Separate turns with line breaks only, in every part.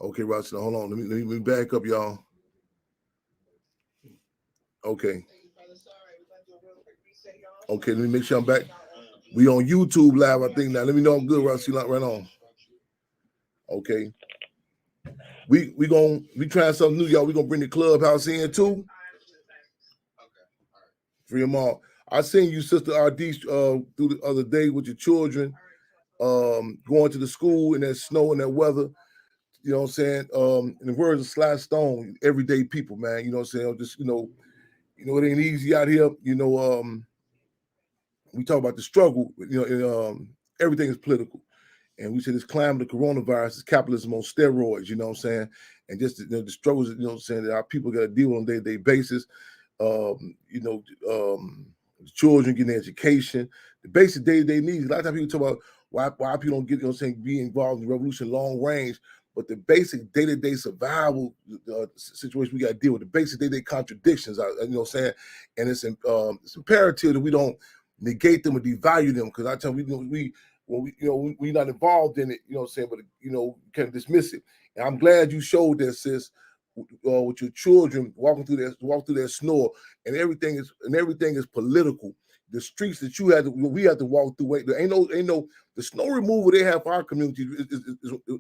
Okay, Roger, hold on. Let me back up, y'all. Okay. Okay, let me make sure I'm back. We on YouTube live, I think now. Let me know I'm good, Roger. Right on. Okay. We trying something new, y'all. We gonna bring the clubhouse in too. Free them all. I seen you, Sister RD, through the other day with your children, going to the school in that snow and that weather. You know what I'm saying? In the words of Sly Stone, everyday people, man. You know what I'm saying? Just it ain't easy out here. We talk about the struggle. Everything is political, and we say this climate of coronavirus is capitalism on steroids. You know what I'm saying? And just the struggles, you know what I'm saying, that our people got to deal with on a day-to-day basis. Children getting education, the basic day-to-day needs. A lot of times people talk about why people don't get, be involved in revolution long range, but the basic day-to-day survival situation we got to deal with, the basic day-to-day contradictions, you know what I'm saying? And it's imperative that we don't negate them or devalue them, because I tell you, we're not involved in it, you know what I'm saying, but kind of dismiss it. And I'm glad you showed that, sis, with your children walk through that snow, and everything is political. The streets that we had to walk through. There ain't no the snow removal they have for our community is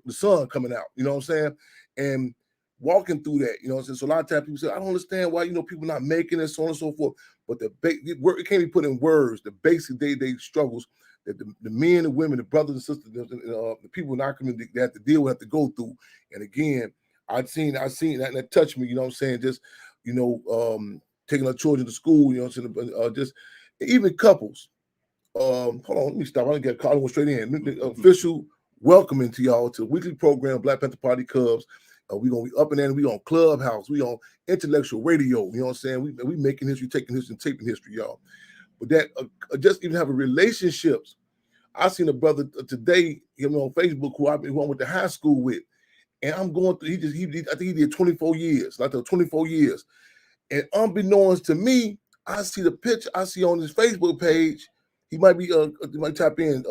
the sun coming out. You know what I'm saying? And walking through that, you know what I'm saying? So a lot of times people say, I don't understand why people not making it, so on and so forth. But it can't be put in words. The basic day-to-day struggles that the men and women, the brothers and sisters, the people in our community that have to deal with, have to go through. And again, I've seen that, and that touched me, you know what I'm saying? Just, taking our children to school, you know what I'm saying? Just even couples. Hold on, let me stop. I didn't get caught. I went straight in. The official welcoming to y'all to the weekly program, Black Panther Party Cubs. We're going to be up and in. We on Clubhouse. We on intellectual radio. You know what I'm saying? We making history, taking history, and taping history, y'all. But that just even having relationships. I seen a brother today, on Facebook, who I went to high school with. And I'm going through, I think he did 24 years, like 24 years. And unbeknownst to me, I see the picture I see on his Facebook page. He might be, you might type in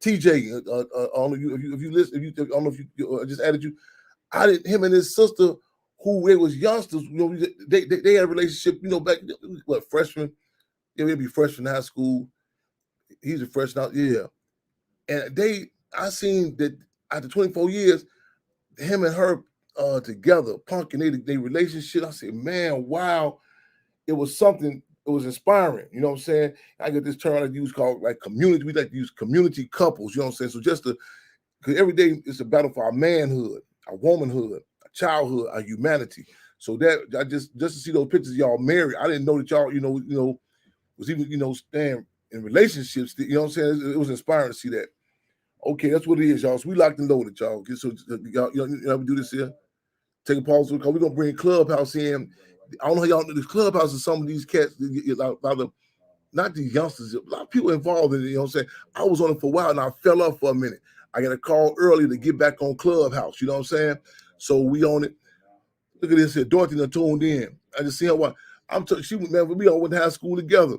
TJ. I don't know if you listen, I don't know if you just added you. Him and his sister, who they was youngsters, they had a relationship, back, freshman? Yeah, they'd be freshman in high school. He's a freshman out, yeah. And I seen that after 24 years, him and her together, punking they relationship. I said, man, wow, it was something. It was inspiring. You know what I'm saying? I get this term I use called like community. We like to use community couples. You know what I'm saying? So because every day it's a battle for our manhood, our womanhood, our childhood, our humanity. So that I just to see those pictures of y'all married, I didn't know that y'all was even staying in relationships. You know what I'm saying? It was inspiring to see that. Okay, that's what it is, y'all. So we locked and loaded, y'all. So y'all we do this here. Take a pause because we're gonna bring Clubhouse in. I don't know how y'all know this Clubhouse is some of these cats, not these youngsters, a lot of people involved in it, you know what I'm saying? I was on it for a while and I fell off for a minute. I got a call early to get back on Clubhouse, you know what I'm saying? So we on it. Look at this here. Dorothy done tuned in. I just see her what we all went to high school together.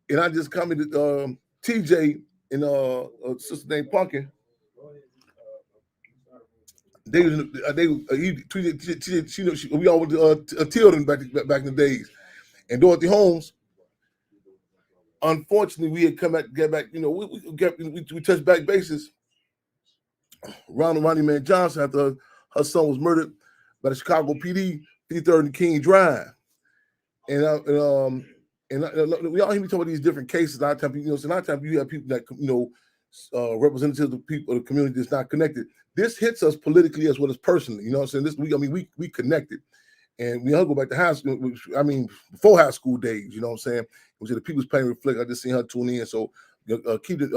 And I just commented TJ and a sister named Pumpkin. We all went to Tilden back in the days. And Dorothy Holmes, unfortunately, we had get back, we touched back bases. Ronnie Man Johnson, after her son was murdered by the Chicago PD, 53rd and King Drive. And we all hear me talk about these different cases. A lot of times, a lot of times you have people that, representatives of people, the community that's not connected. This hits us politically as well as personally. You know what I'm saying? We connected. And we all go back to high school. Before high school days, you know what I'm saying? It was the People's Pain Reflect. I just seen her tune in. So keep it,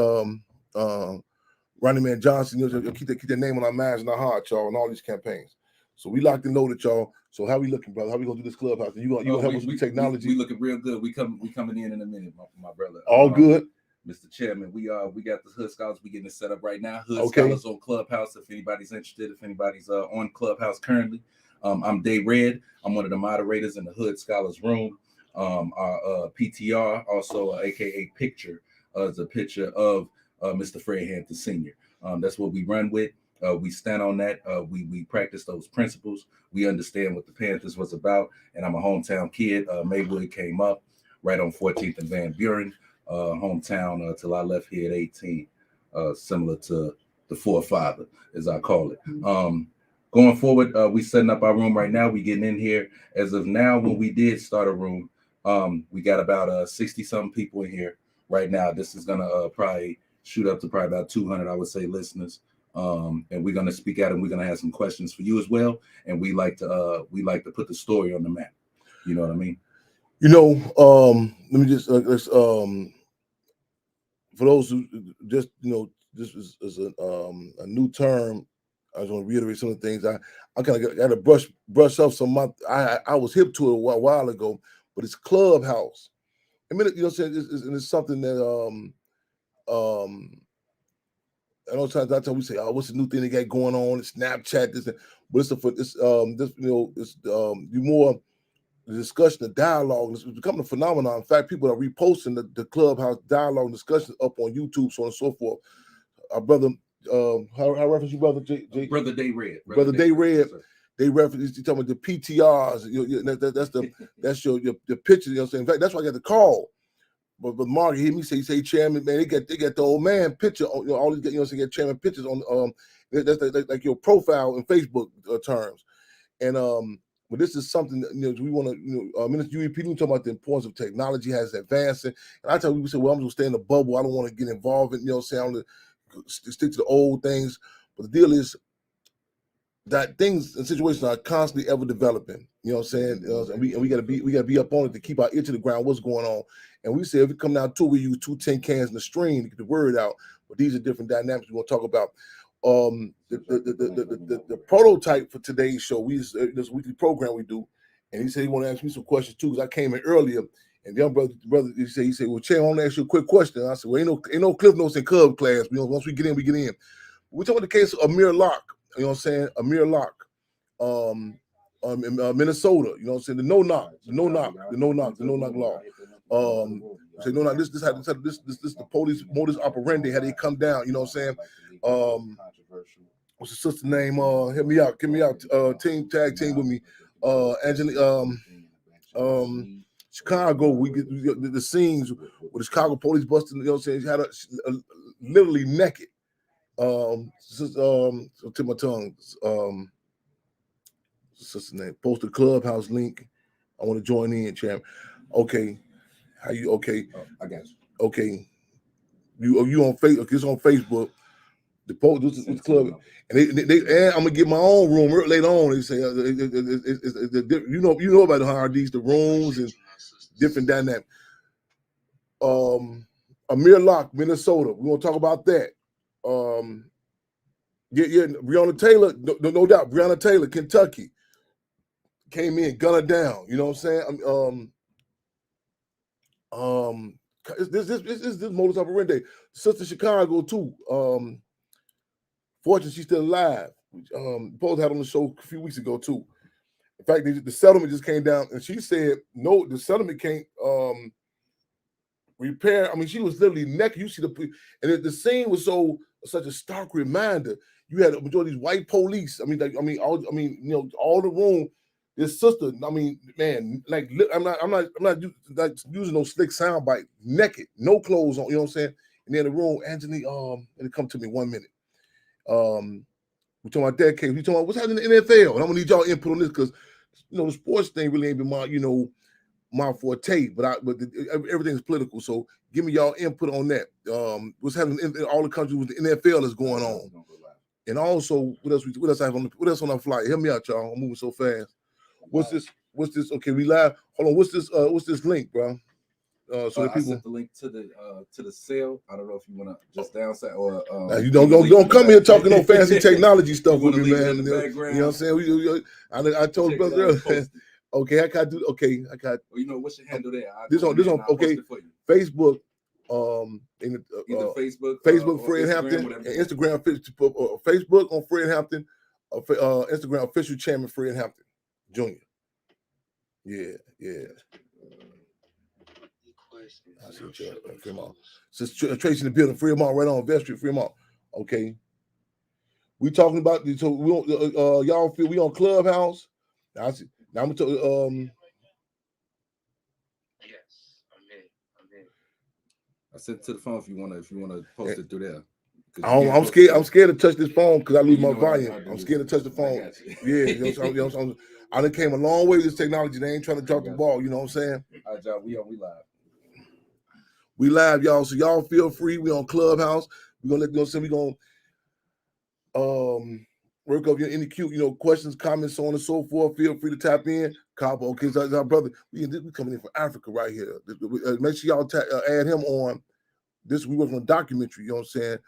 Ronnie Man Johnson, keep that name on our minds and our hearts, y'all, and all these campaigns. So we locked and loaded, y'all. So how we looking, brother? How we gonna do this Clubhouse? You gonna help us with technology?
We looking real good. We coming in a minute, my brother.
All good.
Mr. Chairman, we got the Hood Scholars. We getting it set up right now. Hood Scholars on Clubhouse. If anybody's interested, if anybody's on Clubhouse currently, I'm Day Red. I'm one of the moderators in the Hood Scholars room. Our PTR, also AKA picture, is a picture of Mr. Fred Hampton Sr. That's what we run with. We stand on that. We practice those principles. We understand what the Panthers was about. And I'm a hometown kid. Maywood came up right on 14th and Van Buren, hometown till I left here at 18, similar to the forefather, as I call it. Going forward, we setting up our room right now. We getting in here. As of now, when we did start a room, we got about 60 something people in here right now. This is gonna probably shoot up to probably about 200, I would say, listeners. And we're gonna speak out, and we're gonna have some questions for you as well. And we like to put the story on the map. You know what I mean?
You know, let me just let's for those who just this is a new term. I just want to reiterate some of the things I kind of got to brush off some. I was hip to it a while ago, but it's Clubhouse. I mean, you know, what I'm saying it's something that I know sometimes we say, oh, what's the new thing they got going on? It's Snapchat, this, but it's more the discussion, the dialogue. It's becoming a phenomenon. In fact, people are reposting the Clubhouse dialogue discussion up on YouTube, so on and so forth. Our brother, how reference you, brother?
Brother Day Red.
Brother Day Red. They reference you talking about the PTRs. That's your picture. You know what I'm saying? In fact, that's why I got the call. But Mark hear me say chairman, man, they got the old man picture on, all these, get chairman pictures on that's like your profile in Facebook terms. And but this is something that, we want to, Minister UEP, we talk about the importance of technology has advancing. And I tell people, say, well, I'm gonna stay in the bubble. I don't want to get involved in, I want to stick to the old things. But the deal is that things and situations are constantly ever developing. You know what I'm saying? And we gotta be up on it to keep our ear to the ground. What's going on? And we say if it come down to it, we use 2 tin cans in the stream to get the word out. But these are different dynamics we want to talk about. The prototype for today's show, this weekly program we do, and he said he want to ask me some questions too, because I came in earlier. And the young brother, he said, well, Chair, I want to ask you a quick question. And I said, well, ain't no cliff notes in Cub class. Once we get in, we get in. We're talking about the case of Amir Locke. You know what I'm saying? Amir Locke, in Minnesota. You know what I'm saying? The no knock law. Say no knock. This the police modus operandi. How they come down? You know what I'm saying? What's the sister name? Help me out. Tag team with me. Angela. Chicago. We get the scenes with the Chicago police busting. You know what I'm saying? She had literally naked. To my tongue, sister name. Post the Clubhouse link. I want to join in, champ. Okay, how you? Okay,
I got you.
Okay, you on Facebook? It's on Facebook. The post this is club, and they I'm gonna get my own room later on. They say you know about the hierarchies, the rooms, and different dynamics. Amir Locke, Minnesota. We're gonna talk about that. Yeah, Breonna Taylor, no doubt. Breonna Taylor, Kentucky, came in, gunned down. You know what I'm saying? This modus operandi. Sister Chicago too. Fortunately, she's still alive. Paul had on the show a few weeks ago too. In fact, the settlement just came down, and she said no, the settlement can't repair. I mean, she was literally naked. You see and the scene was such a stark reminder. You had a majority of these white police. All the room. This sister. I mean, man, like I'm not using no slick soundbite. Naked, no clothes on. You know what I'm saying? And then the room, Angelique. Let it come to me 1 minute. We're talking about that case. We're talking about what's happening in the NFL, and I'm gonna need y'all input on this because the sports thing really ain't been my forte, but everything's political. So give me y'all input on that. What's happening in all the countries with the NFL is going on, and also what else on our flight? Help me out, y'all. I'm moving so fast. What's this? Okay, we live. Hold on. What's this link, bro? So
I sent the link to the cell. I don't know if you want to just downside or
now you don't come here talking no fancy technology stuff with me, man. You know what I'm saying? I told brother earlier. Okay, I got.
Well, what's your handle there?
This on okay. Facebook,
either
Facebook Fred Hampton, and Instagram Facebook on Fred Hampton, Instagram official chairman Fred Hampton Jr. Yeah. I see Fremont. Tracy in the building, Fremont, right on West Street, Fremont. Okay. We talking about so we y'all feel we on Clubhouse. Now, now I'm gonna
Yes, I'm in.
I sent it to the phone if you wanna post it through there.
I'm scared. I'm scared to touch this phone because I lose my volume. I'm scared to touch the phone. Yeah, I done came a long way with this technology. They ain't trying to drop the ball. You know what I'm saying?
All right, y'all. We live.
We live, y'all. So y'all feel free. We on Clubhouse. We're gonna let you know. We gonna work up any cute questions, comments, so on and so forth. Feel free to tap in. Cabo, okay, so our brother. We coming in from Africa right here. Make sure y'all add him on. This we working on a documentary. You know what I'm saying?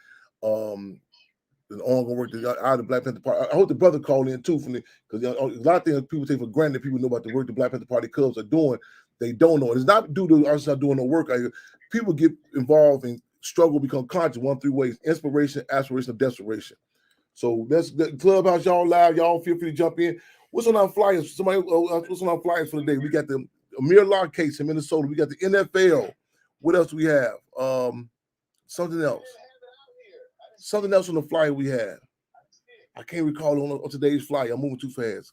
The ongoing work out of the Black Panther Party. I hope the brother called in too from because a lot of things people take for granted. People know about the work the Black Panther Party Cubs are doing. They don't know. It's not due to us not doing no work. People get involved and struggle, become conscious one three ways: inspiration, aspiration, desperation. So that's the Clubhouse. Y'all live. Y'all feel free to jump in. What's on our flyers? Somebody, what's on our flyers for the day? We got the Amir Locke case in Minnesota. We got the NFL. What else do we have? Something else. Something else on the flyer we have. I can't recall on today's flyer. I'm moving too fast.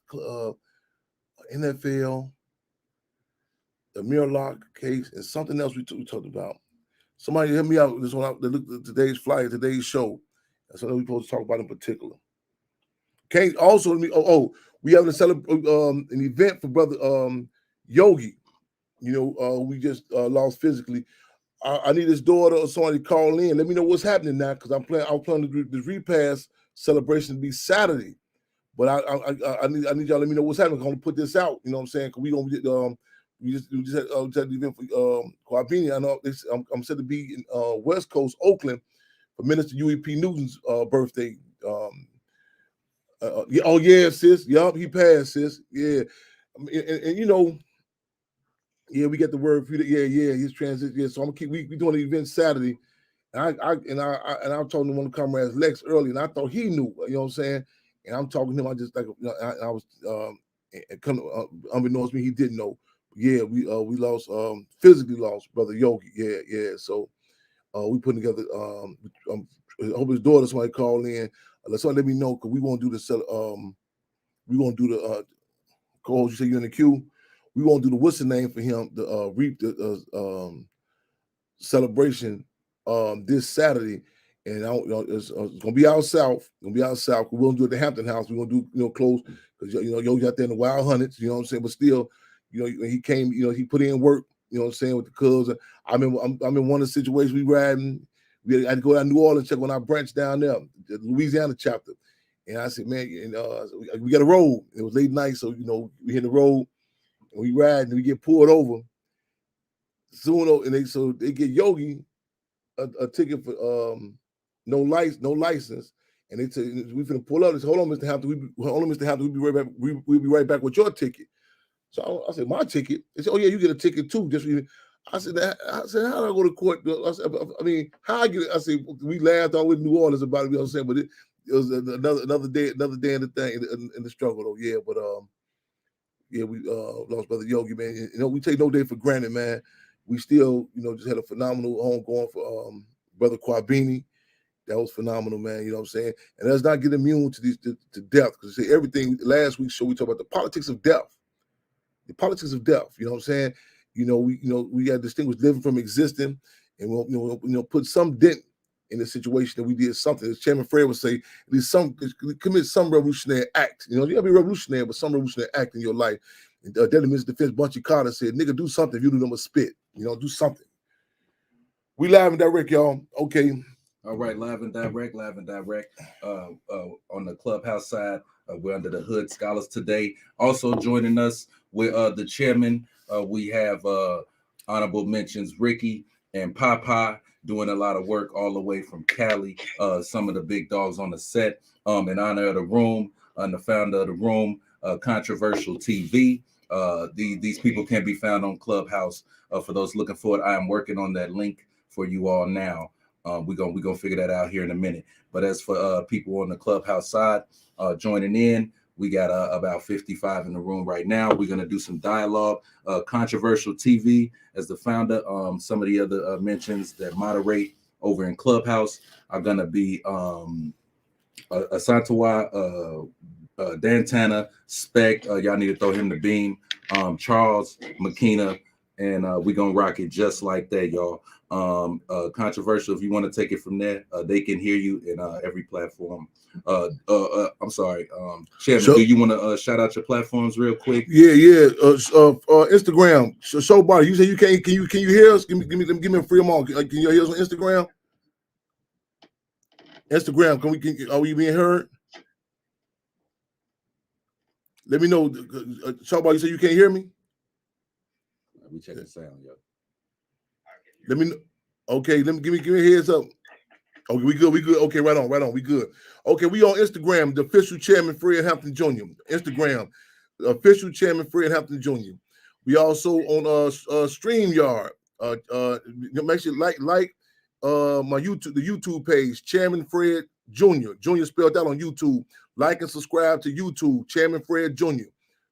NFL, the Amir Locke case, and something else we talked about. Somebody help me out. This one out. Look at today's flyer, today's show. That's what we're supposed to talk about in particular. Okay. Also, we having an event for brother Yogi. We just lost physically. I need his daughter or somebody to call in. Let me know what's happening now because I'm planning this repass celebration to be Saturday. But I need y'all to let me know what's happening. I'm gonna put this out. You know what I'm saying? Because we gonna get we just had the event for Quabini. I know I'm said to be in West Coast, Oakland, for Minister UEP Newton's birthday. Oh yeah, sis. Yup, he passed, sis. Yeah, and yeah, we get the word for yeah, his transition. Yeah, so I'm gonna keep. We doing the event Saturday, and I told him one of the comrades Lex early, and I thought he knew. You know what I'm saying? And I'm talking to him. I just like I was unbeknownst to me, he didn't know. Yeah, we lost physically lost brother Yogi. Yeah. So we putting together. I hope his daughter somebody call in. Let me know because we won't do the we won't do the co-host. You say you're in the queue. We won't do the what's the name for him the reap the celebration this Saturday, and it's gonna be out south. Gonna be out south. We won't do it at the Hampton House. We're gonna do close because Yogi out there in the Wild Hundreds. You know what I'm saying? But still, he came. He put in work. You know what I'm saying with the Cubs. I'm in one of the situations we riding. I had to go down to New Orleans check on our branch down there, the Louisiana chapter. And I said, man, we got a road. It was late night, so we hit the road and we ride and we get pulled over. Soon, and they get Yogi a ticket for no license, and they say we finna pull up. They say, hold on, Mr. Hampton, we'll be right back. We'll be right back with your ticket. So I said, my ticket. They said, oh yeah, you get a ticket too. I said, how do I go to court? I mean, how I get it? I said, we laughed all in New Orleans about it. You know what I'm saying? But it was another day in the thing in the struggle though. Yeah, but yeah, we lost brother Yogi, man. We take no day for granted, man. We still, just had a phenomenal home going for brother Quabini. That was phenomenal, man. You know what I'm saying? And let's not get immune to these to death because everything. Last week's show we talked about the politics of death. The politics of death. You know what I'm saying? We got to distinguish living from existing, and we'll put some dent in the situation that we did something. As Chairman Fred would say, at least commit some revolutionary act. You gotta be revolutionary, but some revolutionary act in your life. And Daily Minister Defense Bunchy Carter said, "Nigga, do something. If you do them a spit, do something." We live and direct, y'all. Okay.
All right, live and direct. On the Clubhouse side, we're under the Hood Scholars today. Also joining us with the chairman, we have honorable mentions Ricky and Papa doing a lot of work all the way from Cali. Some of the big dogs on the set. In honor of the room, and the founder of the room, Controversial TV. These people can be found on Clubhouse. For those looking for it, I am working on that link for you all now. We're gonna figure that out here in a minute. But as for people on the Clubhouse side joining in, we got about 55 in the room right now. We're gonna do some dialogue. Controversial TV as the founder. Some of the other mentions that moderate over in Clubhouse are gonna be Asantawa, Dantana, Spec, y'all need to throw him the beam. Charles, McKenna, and we gonna rock it just like that, y'all. Controversial, if you want to take it from there, they can hear you in every platform. I'm sorry, Chairman, do you want to shout out your platforms real quick?
Yeah. Instagram, Showbody. You say you can't? Can you hear us? Give me a free amount. Can you hear us on Instagram? Instagram, are we being heard? Let me know. Showbody, you say you can't hear me?
We check the sound, yo.
Let me know. Okay, give me a heads up. Okay, we good. Okay, right on. We good. Okay, we on Instagram, the official chairman, Fred Hampton Jr. Instagram, the official chairman, Fred Hampton Jr. We also on StreamYard. Make sure like my the YouTube page, Chairman Fred Jr. Jr. spelled out on YouTube. Like and subscribe to YouTube, Chairman Fred Jr.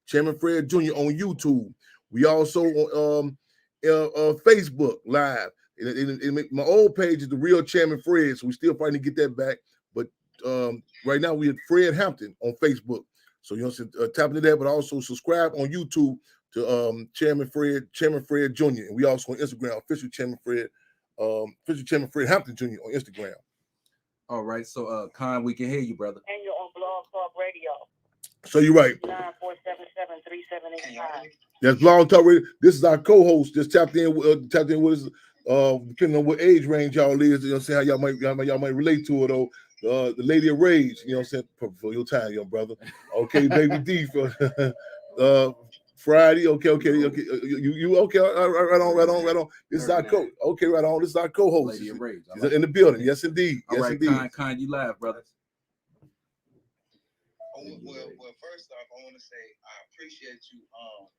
Chairman Fred Jr. on YouTube. We also on Facebook Live. My old page is the real Chairman Fred, so we still fighting to get that back. But right now we at Fred Hampton on Facebook, so you know, tap into that. But also subscribe on YouTube to Chairman Fred Jr. And we also on Instagram, official Chairman Fred Hampton Jr. on Instagram.
All right, so Con, we can hear you, brother.
And you're on Blog Talk Radio.
So you're right.
9477-3785.
That's Blog Talk Radio. This is our co-host. Just tapped in with us. Depending on what age range y'all is, you know, see how y'all might relate to it. Though the Lady of Rage, you know, what I'm saying, for your time, young brother. Okay, Baby D for Friday. Okay. You okay? Right on. This is our co. Okay, right on. This is our co-host.
Lady of Rage.
Like in the building. Yes, indeed.
All right, Con, you live, brother.
Well, first off, I want to say I appreciate you,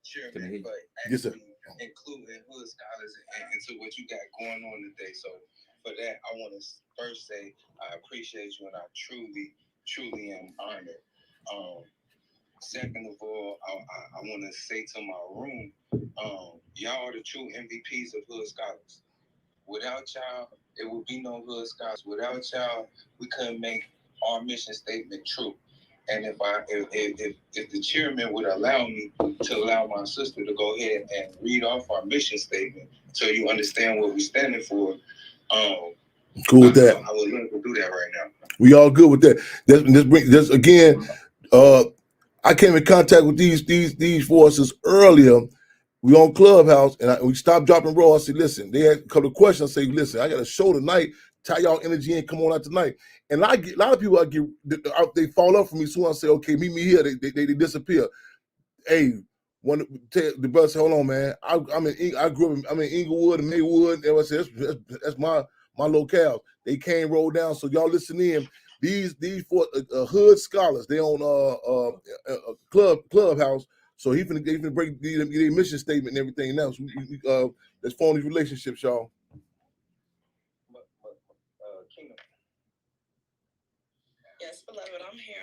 Chairman, for actually including hood scholars into what you got going on today. So for that, I want to first say I appreciate you, and I truly am honored. Second of all, I want to say to my room, y'all are the true MVPs of hood scholars. Without y'all, there would be no hood scholars. Without y'all, we couldn't make our mission statement true. And if the chairman would allow me to allow my sister to go ahead and read off our mission statement, so you understand what we're standing for,
cool with that.
I would love to do that right now.
We all good with that. This again. I came in contact with these forces earlier. We on Clubhouse, and we stopped dropping raw. I said, listen, they had a couple of questions. I say, listen, I got a show tonight. Tie y'all energy in, come on out tonight. And a lot of people they fall up for me soon. I say, okay, meet me here. They disappear. Hey, the brother said, hold on, man. I grew up. I'm in Inglewood and Maywood. And I said, that's my locale. They came roll down. So y'all listen in. These four hood scholars, they own Clubhouse. So he finna break the mission statement and everything else. Let's form these relationships, y'all.
Yes, beloved, I'm here.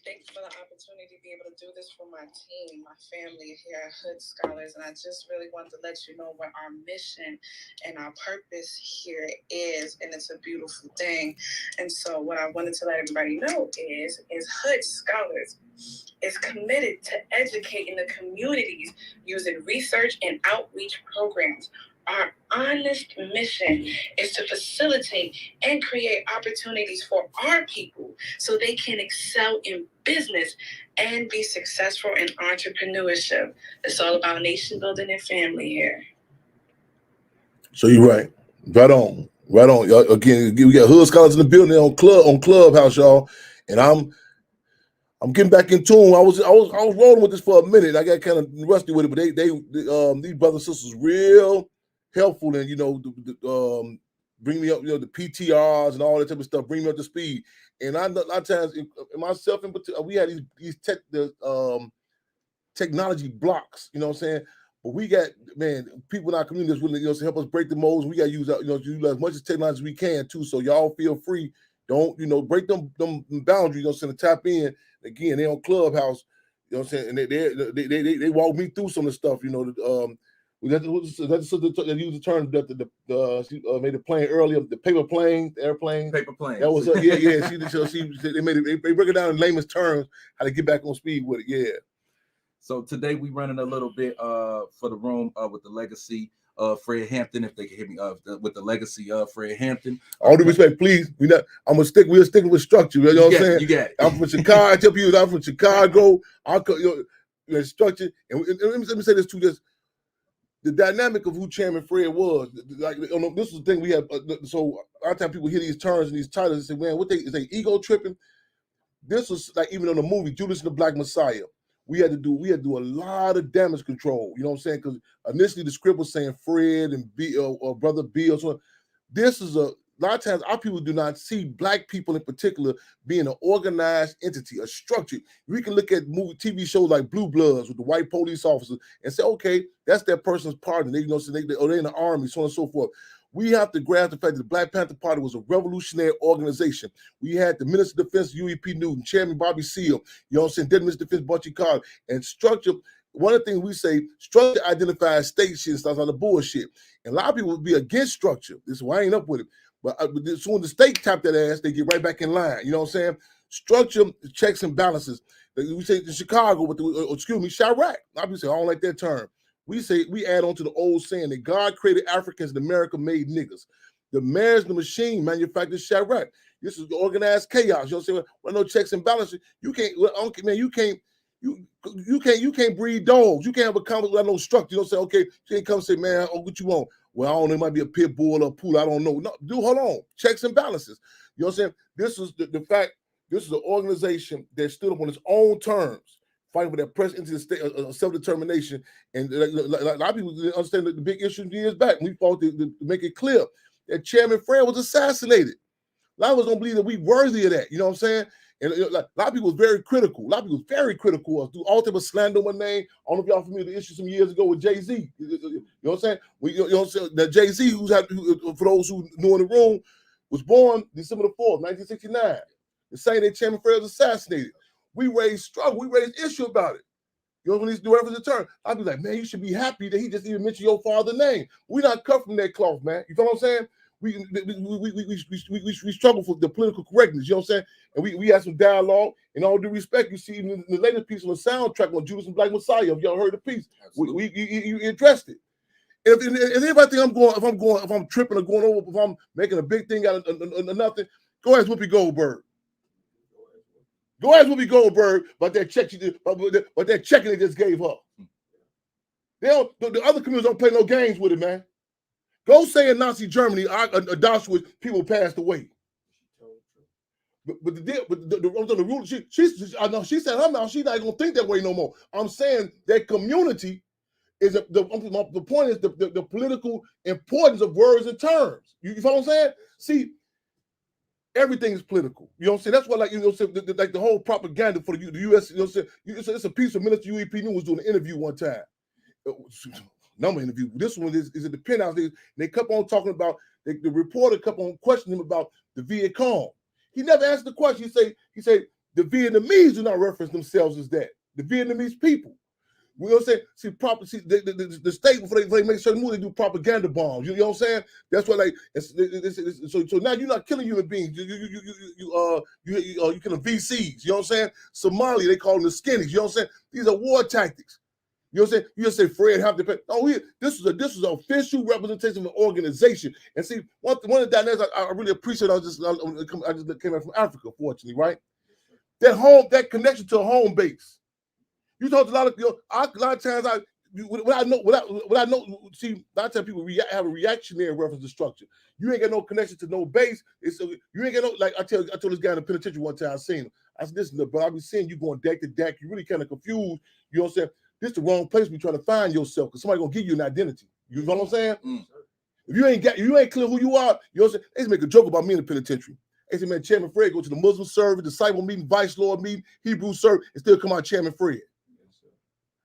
Thank you for the opportunity to be able to do this for my team, my family here at Hood Scholars. And I just really wanted to let you know what our mission and our purpose here is. And it's a beautiful thing. And so what I wanted to let everybody know is Hood Scholars is committed to educating the communities using research and outreach programs. Our honest mission is to facilitate and create opportunities for our people so they can excel in business and be successful in entrepreneurship. It's all about nation building and family here.
So you're right. Right on. Y'all, again, we got Hood Scholars in the building on Clubhouse, y'all. And I'm getting back in tune. I was rolling with this for a minute. I got kind of rusty with it, but these brothers and sisters real helpful, and bring me up, the PTRs and all that type of stuff. Bring me up to speed. And a lot of times, myself in particular, we had these technology blocks. You know what I'm saying? But we got people in our community that's willing, to help us break the molds. We got to use as much as technology as we can too. So y'all feel free. Don't break them boundaries. To tap in. Again, they on Clubhouse. You know what I'm saying? And they walk me through some of the stuff. That's they used the term that she made a plane earlier, the paper plane, the airplane.
Paper plane.
That was yeah. They made it. They break it down in layman's terms how to get back on speed with it. Yeah.
So today we running a little bit for the room with the legacy of Fred Hampton. If they can hit me with the legacy of Fred Hampton.
All due respect, please. We're sticking with structure. You know what I'm saying?
You got it.
I'm from Chicago. I tell people I'm from Chicago. Structure. And let me say this too. The dynamic of who Chairman Fred was, like this is the thing we have. So a lot of times people hear these terms and these titles and say, "Man, what is they ego tripping?" This was like even on the movie Judas and the Black Messiah. We had to do a lot of damage control. You know what I'm saying? Because initially the script was saying Fred and B or Brother B or something. This is a lot of times our people do not see Black people in particular being an organized entity, a structure. We can look at TV shows like Blue Bloods with the white police officers and say, okay, that's that person's partner. They're in the army, so on and so forth. We have to grasp the fact that the Black Panther Party was a revolutionary organization. We had the Minister of Defense, UEP Newton, Chairman Bobby Seale, you know what I'm saying, then Minister of Defense, Bunchy Carter, and structure. One of the things we say, structure identifies state shit and stuff like the bullshit. And a lot of people would be against structure. This is why I ain't up with it. But as soon as the state tap that ass, they get right back in line. You know what I'm saying? Structure, checks and balances. We say in Chicago, Chirac. A lot of people say, I don't like that term. We add on to the old saying that God created Africans and America made niggas. The man's the machine manufactured Chirac. This is organized chaos. You know what I'm saying? Well, no checks and balances. You can't, man, you can't breed dogs. You can't have a conversation without no structure. You don't say, okay, you can't come say, man, what you want? Well, I don't know, it might be a pit bull or a pool. I don't know. No, hold on. Checks and balances. You know what I'm saying? This is the fact, this is an organization that stood up on its own terms, fighting for that press into the state of self-determination. And a lot of people didn't understand the big issue years back. We fought to make it clear that Chairman Fred was assassinated. A lot of us don't believe that we worthy of that. You know what I'm saying? And a lot of people was very critical. A lot of people was very critical of us. Do all type of slander my name. I don't know if y'all familiar with the issue some years ago with Jay-Z. You know what I'm saying? You know what I'm saying? That Jay-Z, for those who knew in the room, was born December the 4th, 1969. The same day Chairman Fred was assassinated. We raised struggle. We raised issue about it. You know, when he's doing the turn, I'd be like, man, you should be happy that he just even mentioned your father's name. We're not cut from that cloth, man. You know what I'm saying? We struggle for the political correctness, you know what I'm saying? And we had some dialogue. In all due respect, you see, even in the latest piece on the soundtrack on Judas and Black Messiah, if y'all heard the piece, you addressed it. If anybody think if I'm tripping or going over, if I'm making a big thing out of nothing, go ask Whoopi Goldberg. Go ask Whoopi Goldberg about that check about that check they just gave her. The other communities don't play no games with it, man. Go say in Nazi Germany, Auschwitz, people passed away. But the rule, she said her mouth, she's not gonna think that way no more. I'm saying that community is the point is the political importance of words and terms. You know what I'm saying? See, everything is political. You know what I'm saying? That's why, like, you know, like the whole propaganda for the U.S. You know what I'm saying? It's a piece of Minister UEP Newton was doing an interview one time. Number interview. This one is at the penthouse. They kept on talking about, the reporter kept on questioning him about the Viet Cong. He never answered the question. He said the Vietnamese do not reference themselves as that. The Vietnamese people. You know what I'm saying? The state, before they make certain moves, they do propaganda bombs. You know what I'm saying? That's why, like, so now you're not killing human beings. You killing VCs. You know what I'm saying? Somalia, they call them the skinnies. You know what I'm saying? These are war tactics. You know what I'm saying? You just say Fred Hampton. This is an official representation of an organization. And see, one of the dynamics I really appreciate. I just came out from Africa, fortunately, right? That connection to a home base. You talk to a lot of times what I know. See, a lot of times people have a reactionary reference to structure. You ain't got no connection to no base. You ain't got no, like I told this guy in the penitentiary one time. I seen him. I said, listen, bro, I be seeing you going deck to deck. You really kind of confused. You know what I'm saying? This is the wrong place to be trying to find yourself because somebody gonna give you an identity. You know what I'm saying? Mm. If you ain't clear who you are, you know what I'm saying? They just make a joke about me in the penitentiary. They say, man, Chairman Fred go to the Muslim service, disciple meeting, vice lord meeting, Hebrew service, and still come out Chairman Fred.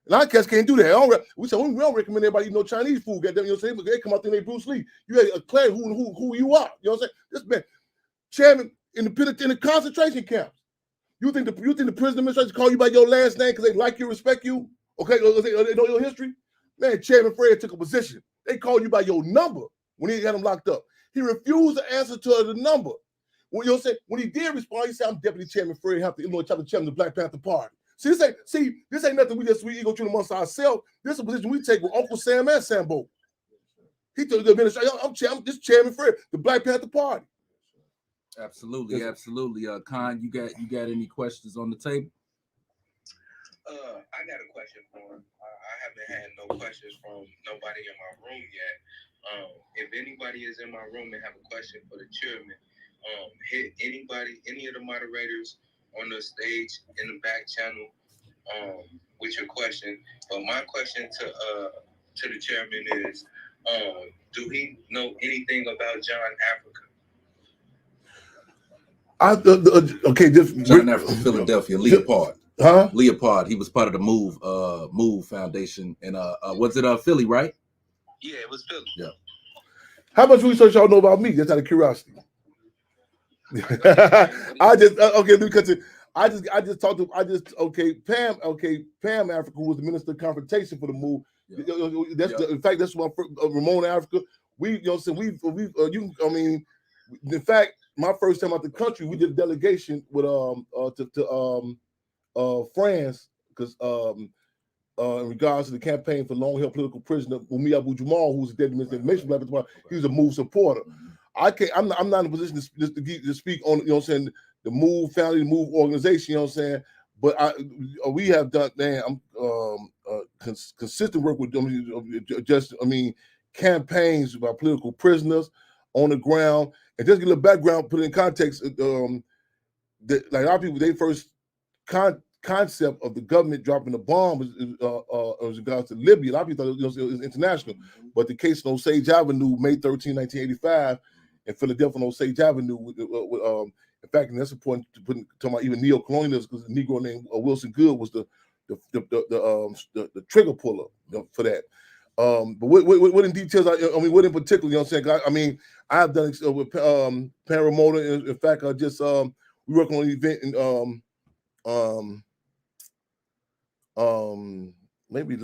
A lot of cats can't do that. We don't recommend everybody eat no Chinese food. Goddamn, you know what I'm saying? They come out there and they Bruce Lee. You got to declare who you are. You know what I'm saying? This man, Chairman in the concentration camps. You think the prison administration call you by your last name because they like you, respect you? Okay, they know your history. Man, Chairman Fred took a position. They called you by your number when he had him locked up. He refused to answer to the number. When he did respond, he said, "I'm Deputy Chairman Fred Hampton, Illinois Chapter Chairman of the Black Panther Party." See, this ain't nothing we ego treat amongst ourselves. This is a position we take with Uncle Sam and Sambo. He told the administration, I'm just Chairman Fred, the Black Panther Party.
Absolutely, absolutely. Khan, you got any questions on the table?
I got a question for him. I haven't had no questions from nobody in my room yet. If anybody is in my room and have a question for the chairman, hit any of the moderators on the stage in the back channel with your question. But my question to the chairman is, do he know anything about John Africa?
John Africa, Philadelphia, Leopard.
Huh?
Leopard. He was part of the Move Foundation, and was it Philly, right?
Yeah, it was Philly.
Yeah.
How much research y'all know about me? Just out of curiosity. Let me cut to. Pam Africa, who was the Minister of Confrontation for the Move. Yeah. In fact, that's why Ramon Africa. In fact, my first time out the country, we did a delegation with France, because in regards to the campaign for long-held political prisoner Umi Abu Jamal, who's the deputy minister of information, he was a Move supporter. I'm not in a position to speak on, the Move family, the Move organization, but we have done, consistent work with campaigns about political prisoners on the ground. And just to get a little background, put it in context, like a lot of people, they first concept of the government dropping the bomb as regards to Libya. A lot of people thought it was international, but the case on Osage Avenue, May 13, 1985, in Philadelphia on Osage Avenue, in fact, and that's important to talk about even neo-colonialists, because the Negro named Wilson Good was the trigger puller for that. But what in details? What in particular? I have done with Paramotor. In fact, I just we work on an event in maybe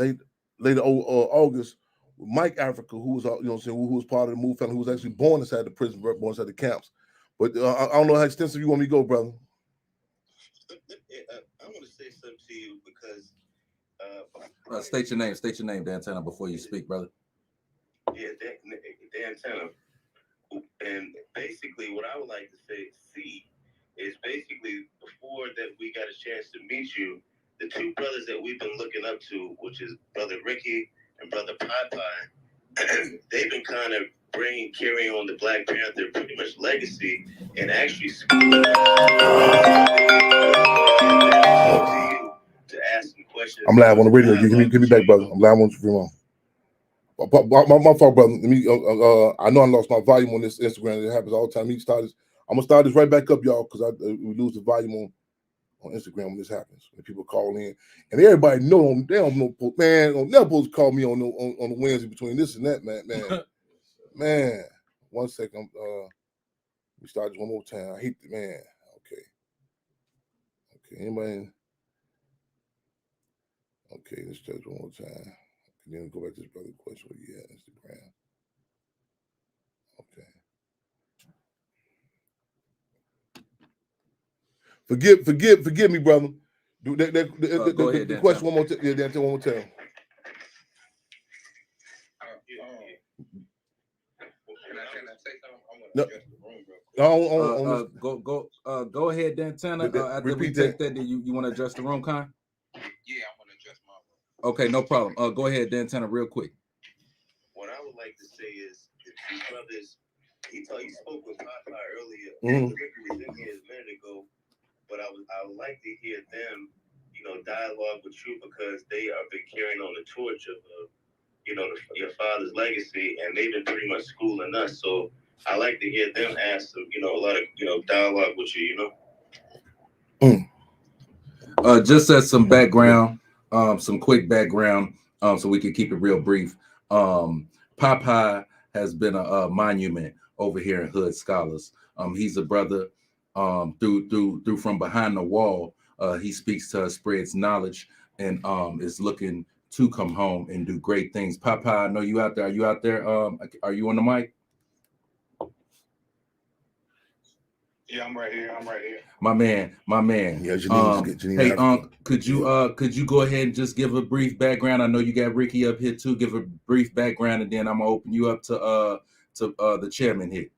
later August with Mike Africa, who was who was part of the Move family, who was actually born inside the prison, born inside the camps. But I don't know how extensive you want me to go, brother.
I want to say something to you because
state your name, Dantana, before you speak, brother.
Yeah, Dantana. And basically, what I would like to see is basically before that we got a chance to meet you, the two brothers that we've been looking up to, which is Brother Ricky and Brother Popeye, they've been kind of carrying on the Black Panther pretty much legacy and actually schooling to ask some questions.
I'm live on the radio. Give me back, brother. I'm live on the my fault, brother. Let me. I know I lost my volume on this Instagram. It happens all the time. I'm gonna start this right back up, y'all, because we lose the volume on Instagram when this happens. When people call in, and everybody know they don't know, man. Don't never supposed to call me on the Wednesday between this and that, man. Man, 1 second. We start this one more time. I hate the man. Okay. Anybody? Okay, let's try this one more time. And then go back to this brother question. Yeah, Instagram. Okay. Forgive me, brother.
Go ahead,
the question one more time. Yeah, Dan, one more time. No.
Go ahead, Dantana. After we take that, you want to address the room, Con?
Yeah, I want to address my room.
Okay, no problem. Go ahead, Dantana, real quick.
What I would like to say is, these brothers, he spoke with Papa earlier.
Mm-hmm.
Ricky was in here a minute ago, but I would like to hear them, dialogue with you, because they have been carrying on the torch of, your father's legacy, and they've been pretty much schooling us. So I like to hear them ask some, a lot of, dialogue with you,
Just as some background, some quick background, so we can keep it real brief. Popeye has been a monument over here in Hood Scholars. He's a brother through from behind the wall. He speaks to us, spreads knowledge, and is looking to come home and do great things. Papa, I know you out there. Are you out there? Are you on the mic?
Yeah, I'm right here.
My man.
Yeah, Janine,
could you go ahead and just give a brief background? I know you got Ricky up here too. Give a brief background, and then I'm gonna open you up to the chairman here.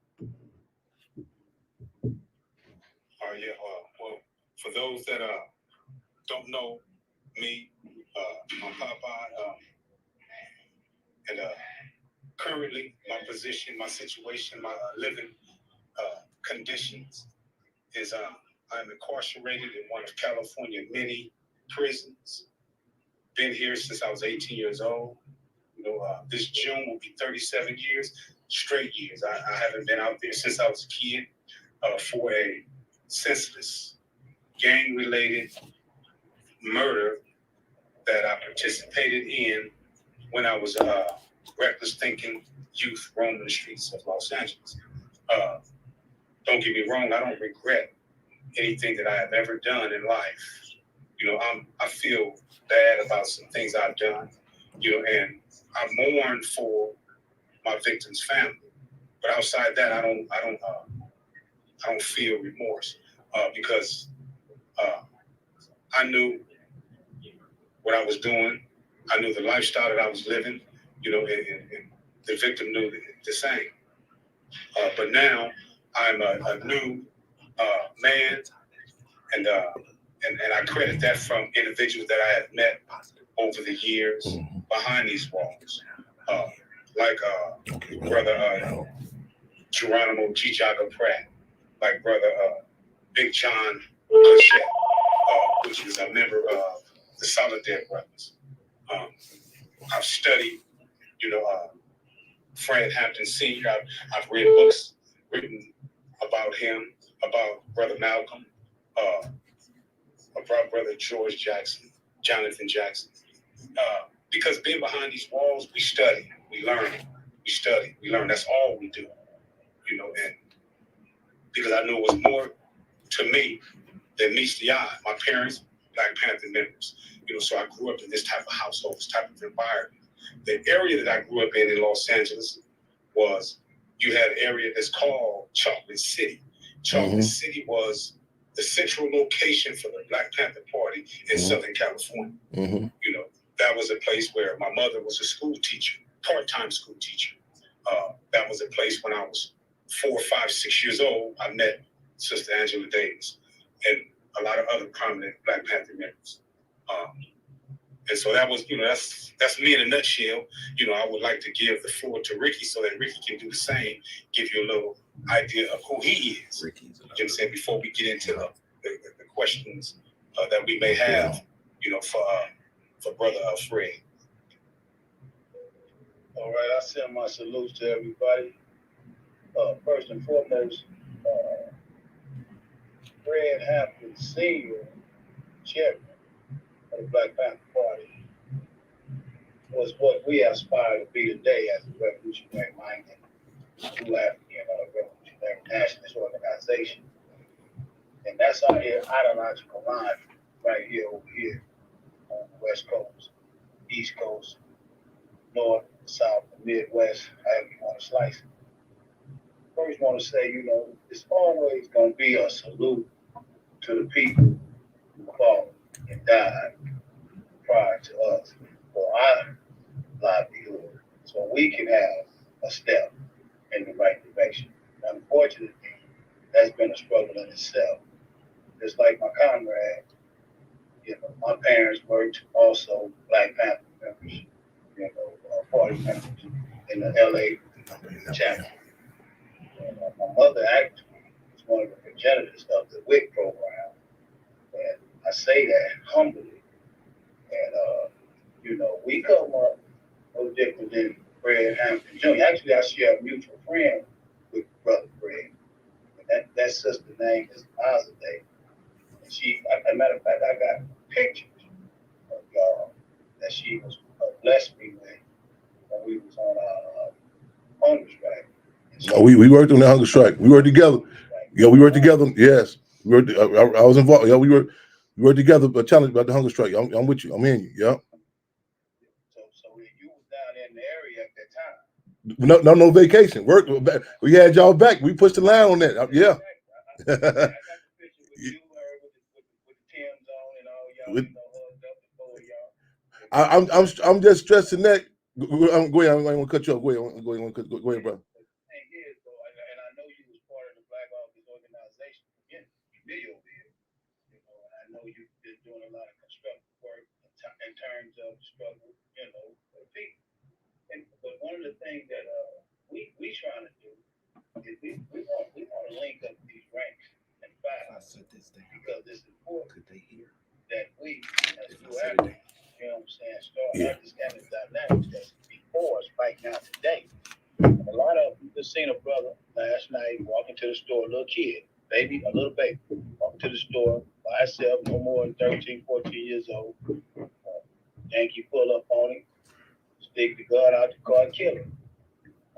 Yeah. Well, for those that don't know me, I'm Popeye, and currently my position, my situation, my living conditions is I'm incarcerated in one of California's many prisons. Been here since I was 18 years old. You know, this June will be 37 years, straight years. I haven't been out there since I was a kid for a senseless, gang-related murder that I participated in when I was reckless thinking youth roaming the streets of Los Angeles. Don't get me wrong, I don't regret anything that I have ever done in life. You know, I feel bad about some things I've done, you know, and I mourn for my victim's family. But outside that, I don't feel remorse because I knew what I was doing. I knew the lifestyle that I was living, you know, and the victim knew the same. But now I'm a new man, and I credit that from individuals that I have met over the years behind these walls, like brother Geronimo Gijaga Pratt, like brother Big John Cushett, which is a member of the Solidarity Brothers. I've studied, you know, Fred Hampton Sr. I've read books written about him, about Brother Malcolm, about Brother George Jackson, Jonathan Jackson. Because being behind these walls, we study, we learn, we learn. That's all we do, you know. And because I knew it was more to me than meets the eye. My parents, Black Panther members, you know, so I grew up in this type of household, this type of environment. The area that I grew up in Los Angeles was, you had an area that's called Chocolate City. Chocolate City was the central location for the Black Panther Party in Southern California. You know, that was a place where my mother was a school teacher, part-time school teacher. That was a place when I was 4, 5, 6 years old. I met Sister Angela Davis and a lot of other prominent Black Panther members. And so that was, you know, that's me in a nutshell. You know, I would like to give the floor to Ricky so that Ricky can do the same, give you a little idea of who he is. You know what I'm saying? Before we get into the questions that we may have, you know, for Brother Fred.
All right, I send my salutes to everybody. First and foremost, Fred Hampton Sr., chairman of the Black Panther Party, was what we aspire to be today as a revolutionary-minded, revolutionary nationalist organization. And that's our ideological line right here, over here, on the West Coast, East Coast, North, South, and Midwest, however you want to slice it. First, I want to say, you know, it's always going to be a salute to the people who fought and died prior to us for our livelihood, so we can have a step in the right direction. Unfortunately, that's been a struggle in itself. Just like my comrade, you know, my parents worked also Black Panther members, you know, party members in the LA chapter. And, my mother actually was one of the progenitors of the WIC program, and I say that humbly. And you know, we come up no different than Fred Hampton Jr. Actually, I share a mutual friend with Brother Fred. And that sister's name is Azadeh. And she, as a matter of fact, I got pictures of y'all that she was blessed me with when we was on our hunger strike.
Oh, we worked on the hunger strike. We worked together. Yeah, we worked together. Yes, we worked. I was involved. Yeah, we worked together. But challenge about the hunger strike. I'm with you. I'm in you. Yeah. No vacation. Work. We had y'all back. We pushed the line on that. Yeah.
I got the picture with you, with the Tim's on and all y'all, hugged up the four of y'all.
I'm just stressing that. Go ahead. I'm gonna cut you off. Go ahead, bro.
Hey, years ago, and I know you was part of the Black Office organization. Again, you be over here. And I know you've been doing a lot of constructive work in terms of struggle, for people. But one of the things that we trying to do is we want to link up these ranks and files because it's important that we, as new athletes, start understanding the dynamics that's before us right now today. A lot of you just seen a brother last night walking to the store, a little kid, a little baby, walking to the store by himself, no more than 13, 14 years old. Yankee pull up on him, stick the gun out the car and kill him.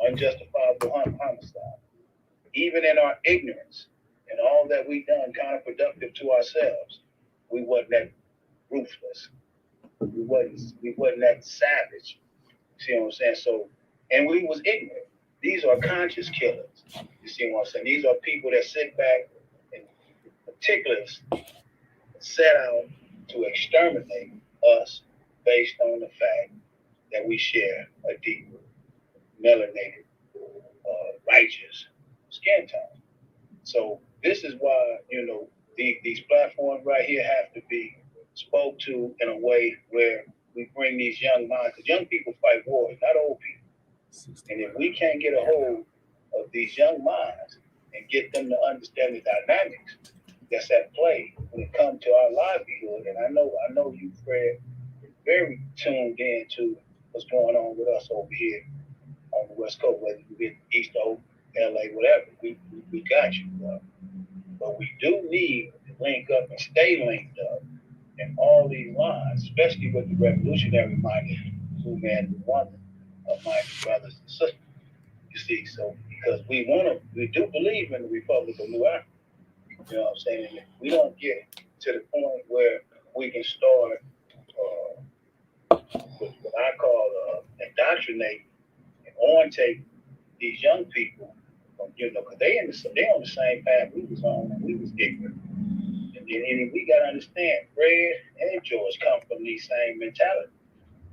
Unjustifiable homicide. Even in our ignorance and all that we done counterproductive to ourselves, we wasn't that ruthless. We wasn't that savage. See what I'm saying? So, and we was ignorant. These are conscious killers. You see what I'm saying? These are people that sit back and particulars set out to exterminate us based on the fact that we share a deep melanated, righteous skin tone. So this is why, these platforms right here have to be spoke to in a way where we bring these young minds, because young people fight wars, not old people. And if we can't get a hold of these young minds and get them to understand the dynamics that's at play when it comes to our livelihood, and I know you, Fred, is very tuned in to what's going on with us over here on the West Coast, whether you get East Oak, LA, whatever, we got you. But we do need to link up and stay linked up in all these lines, especially with the revolutionary minded human woman of my brothers and sisters. You see, so because we do believe in the Republic of New Africa. You know what I'm saying? And if we don't get to the point where we can start what I call indoctrinating and orientate these young people, because they on the same path we was on when we was ignorant. And we gotta understand, Fred and George come from these same mentality,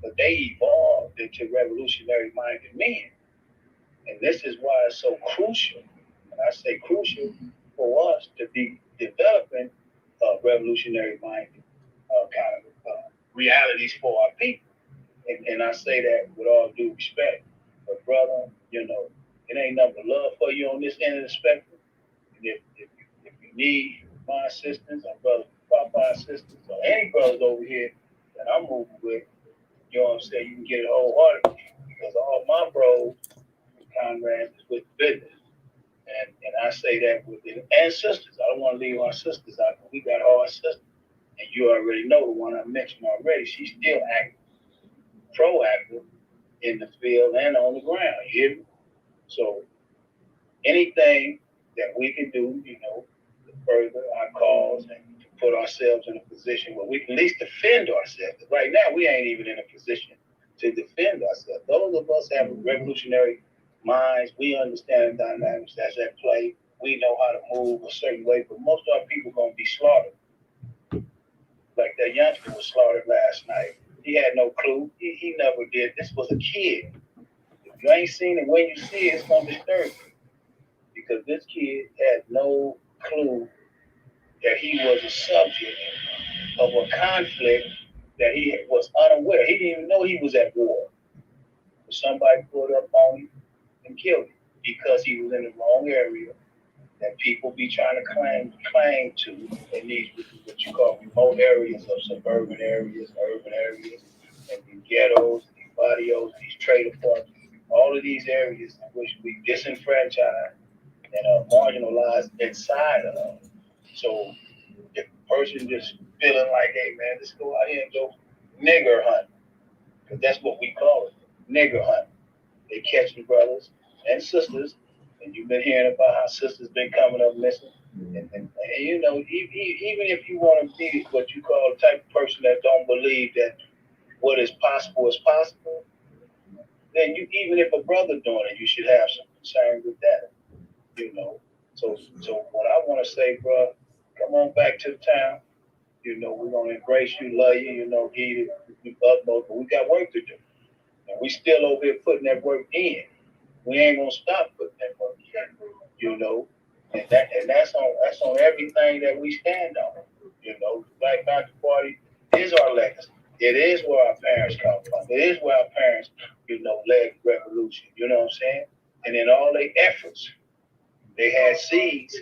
but they evolved into revolutionary minded men. And this is why it's so crucial, and I say crucial, for us to be developing revolutionary minded kind of realities for our people. And I say that with all due respect. But brother, it ain't nothing but love for you on this end of the spectrum. And if you need my assistance, or brother Papa assistance, or any brothers over here that I'm moving with, you know what I'm saying, you can get it wholeheartedly. Because all my bros and comrades is with business. And I say that with it. And sisters. I don't want to leave our sisters out, but we got all our sisters. And you already know the one I mentioned already. She's still active, proactive in the field and on the ground. You hear me? So anything that we can do, to further our cause and to put ourselves in a position where we can at least defend ourselves. Right now, we ain't even in a position to defend ourselves. Those of us have revolutionary minds. We understand the dynamics that's at play. We know how to move a certain way, but most of our people going to be slaughtered. Like that youngster was slaughtered last night. He had no clue. He never did. This was a kid. If you ain't seen it, when you see it, it's going to disturb you. Because this kid had no clue that he was a subject of a conflict that he was unaware. He didn't even know he was at war. But somebody pulled up on him and killed him because he was in the wrong area that people be trying to claim to in these what you call remote areas of suburban areas, urban areas, and these ghettos, these barrios, these trailer parks, all of these areas in which we disenfranchised and are marginalized inside of. So if a person just feeling like, hey man, let's go out here and go nigger hunt, because that's what we call it, nigger hunt. They catching brothers and sisters, and you've been hearing about how sisters been coming up missing. And even if you want to be what you call a type of person that don't believe that what is possible, then you, even if a brother doing it, you should have some concern with that. You know. So what I want to say, bro, come on back to the town. You know, we're gonna embrace you, love you. You know, give you the utmost, but we got work to do, and we still over here putting that work in. We ain't gonna stop putting that work in. You know, and that's on everything that we stand on. You know, the Black Panther Party is our legacy. It is where our parents come from. It is where our parents, you know, led the revolution. You know what I'm saying? And in all their efforts, they had seeds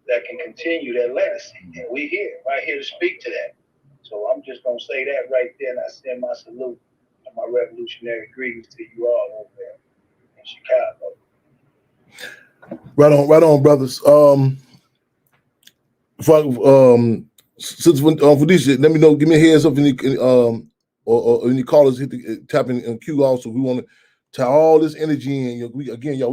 that can continue their legacy. And we here, right here to speak to that. So I'm just gonna say that right there, and I send my salute and my revolutionary greetings to you all over there in Chicago.
Right on, brothers. Since for this shit, let me know. Give me a heads up or any callers tap in Q also. We want to tie all this energy in. We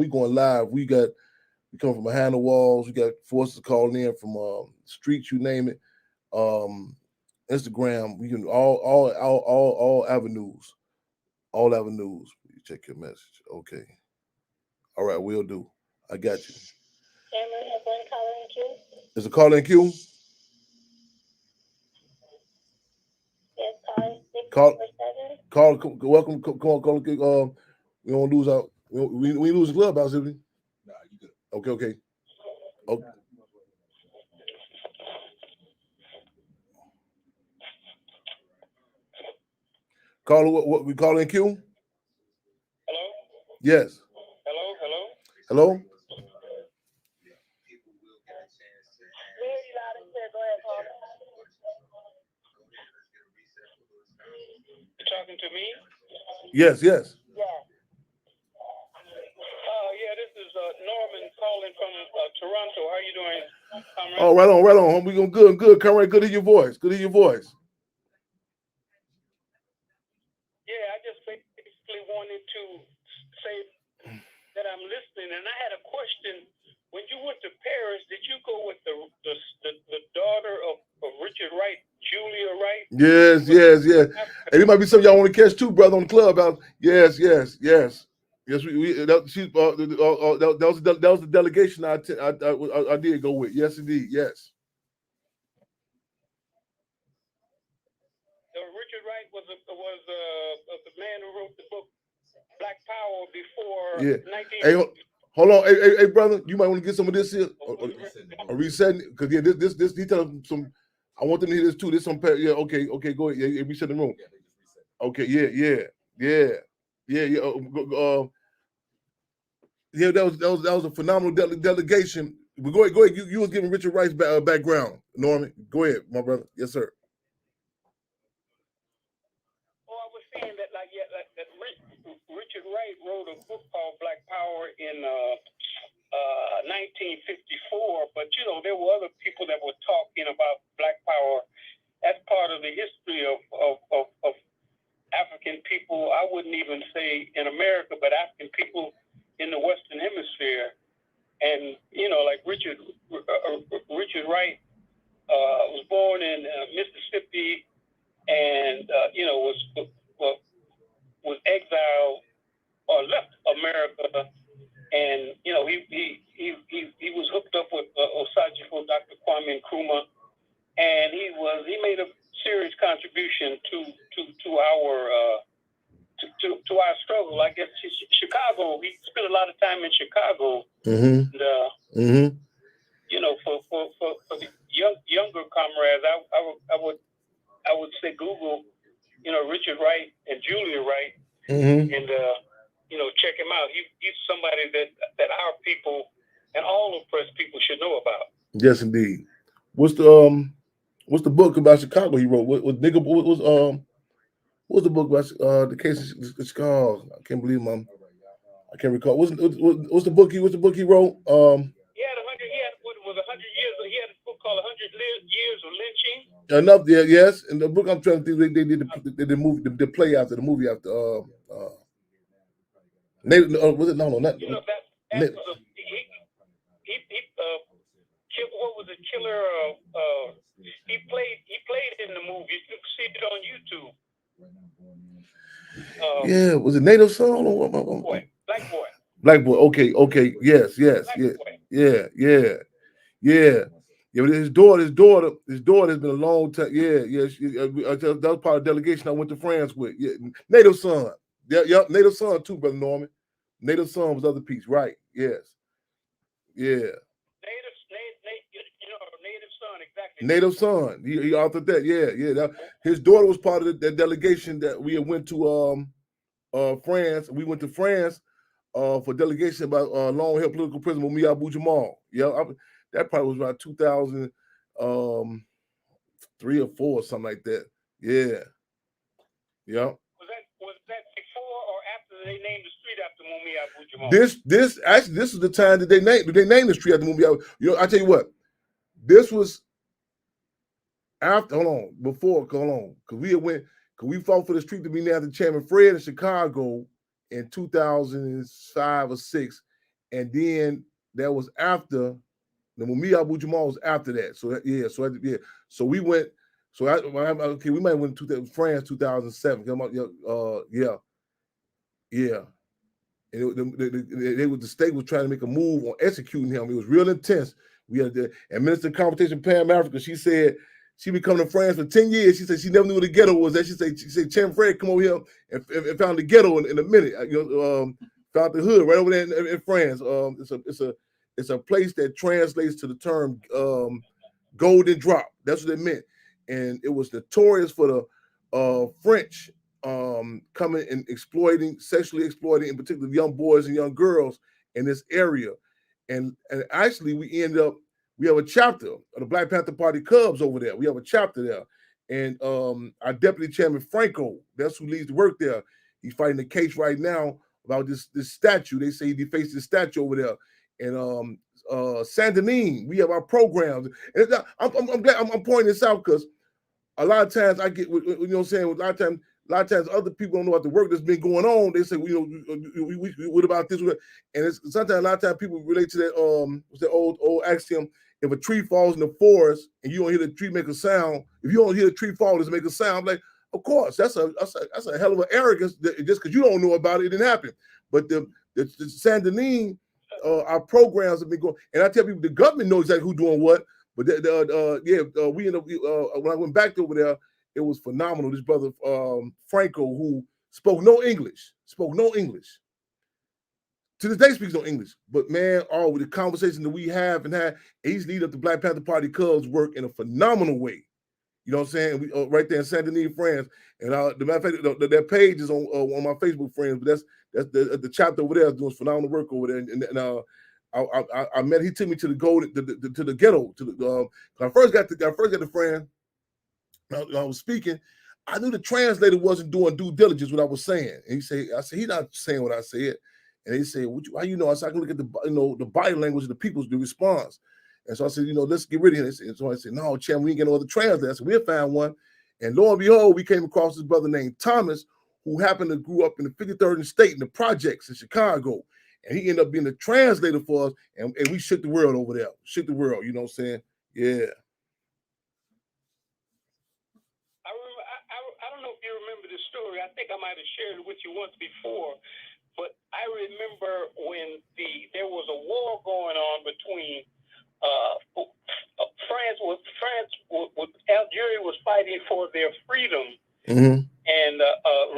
going live. We come from behind the walls. We got forces calling in from streets, you name it. Instagram. We can all avenues. All avenues. You check your message. Okay. All right, will do. I got you. Is a call in queue? Call. Welcome. Call. We don't lose out. We lose the clubhouse, did we? Nah, you good. Okay. Okay. Caller, what we call in queue?
Hello?
Yes. Hello?
You talking to me?
Yes.
Yeah, this is Norman calling from Toronto. How you doing, Comrade?
Oh, right on. We going good. Comrade, good to hear your voice.
Yeah, I just basically wanted to say that I'm listening, and I had a question. When you went to Paris, did you go with the daughter of Richard Wright, Julia Wright?
Yes. And it might be something y'all want to catch too, brother, on the clubhouse. Yes. Yes, that was the delegation I did go with. Yes, indeed. Yes.
Richard Wright was the man who wrote the book Black Power before 19.
Hey, hold on. Hey, brother, you might want to get some of this here. Or resetting, because this he telling some. I want them to hear this too. This some okay, go ahead. Yeah, reset the room. Okay, yeah. That was a phenomenal delegation. But go ahead. You was giving Richard Wright's background, Norman. Go ahead, my brother. Yes, sir.
I was saying that Richard Wright wrote a book called Black Power in 1954, but there were other people that were talking about Black Power as part of the history of African people. I wouldn't even say in America, but African people in the Western Hemisphere. And like Richard Wright was born in Mississippi, and was exiled or left America. And he was hooked up with Osagifo, Dr. Kwame Nkrumah, and he made a serious contribution to our struggle. I guess Chicago. He spent a lot of time in Chicago.
Mm-hmm.
And, for the younger comrades, I would say Google, Richard Wright and Julia Wright,
mm-hmm.
and check him out. He's somebody that our people and all oppressed people should know about.
Yes, indeed. What's the book about Chicago he wrote? What's the book about the case of Chicago? I can't believe I can't recall. What's the book he wrote?
He had 100 years. He had a book called 100 Years of Lynching.
Enough there, yes. And the book I'm trying to think, they did the movie, the play after the movie after. Was it no? Not.
That was what was the killer? He played in the movie. You can see it on YouTube.
Yeah, was it Native Son? Black boy. Okay. Yes. Yeah. But his daughter has been a long time. Yeah. That was part of the delegation I went to France with. Yeah, Native Son. Yep, Native Son too, Brother Norman. Native Son was the other piece, right? Yes. Yeah. Native Son. He authored that. Yeah. His daughter was part of that delegation that we went to France. We went to France for delegation about long-held political prisoner Mumia Abu Jamal. Yeah, that probably was around 2003 or 4 or something like that. Yeah. Yeah.
Was that before or after they named the street after Mumia Abu Jamal?
This is the time that they named the street after Mumia. I tell you what, this was after. Because we fought for the street to be named after Chairman Fred in Chicago in 2005 or 6, and then that was after the Mumia Abu Jamal was after that. So we went. So we might have went to France 2007. Yeah. And the state was trying to make a move on executing him. It was real intense. We had and Minister of Confrontation Pam Africa. She said she been coming to France for 10 years. She said she never knew what the ghetto was. She said Chairman Fred come over here and found the ghetto in a minute. Found the hood right over there in France. It's a place that translates to the term golden drop. That's what it meant. And it was notorious for the French coming and sexually exploiting, in particular, young boys and young girls in this area. And actually, we have a chapter of the Black Panther Party Cubs over there. We have a chapter there. And our Deputy Chairman Franco, that's who leads the work there. He's fighting the case right now about this statue. They say he defaced the statue over there. And Saint Denis, we have our programs. And I'm glad I'm pointing this out because a lot of times I get, you know what I'm saying, a lot of times other people don't know about the work that's been going on. They say, what about this? And it's sometimes a lot of times people relate to that what's that old axiom: if a tree falls in the forest and you don't hear the tree make a sound, if you don't hear the tree fall, does it make a sound? I'm like, of course, that's a hell of an arrogance just because you don't know about it, it didn't happen. But the Saint Denis, our programs have been going, and I tell people the government knows exactly who's doing what. But we ended up when I went back over there, it was phenomenal. This brother Franco, who spoke no English, to this day speaks no English. But man, with the conversation that we have and had, he's leading up the Black Panther Party Cubs work in a phenomenal way. You know what I'm saying? We right there in Saint Denis, France. And the matter of fact, that page is on my Facebook friends. But that's the chapter over there is doing phenomenal work over there. And I met. He took me to the ghetto. I first got the friend. I was speaking. I knew the translator wasn't doing due diligence what I was saying. And I said, he's not saying what I said. And he said, how you know? I said, I can look at the body language of the people's response. And so I said, let's get rid of him. And so I said, no, Chan, we ain't getting no other translator. I said, we'll find one. And lo and behold, we came across this brother named Thomas, who happened to grew up in the 53rd State in the projects in Chicago. And he ended up being the translator for us, and we shook the world over there. Shook the world, you know what I'm saying? Yeah.
I don't know if you remember this story. I think I might have shared it with you once before, but I remember when there was a war going on between Algeria was fighting for their freedom, and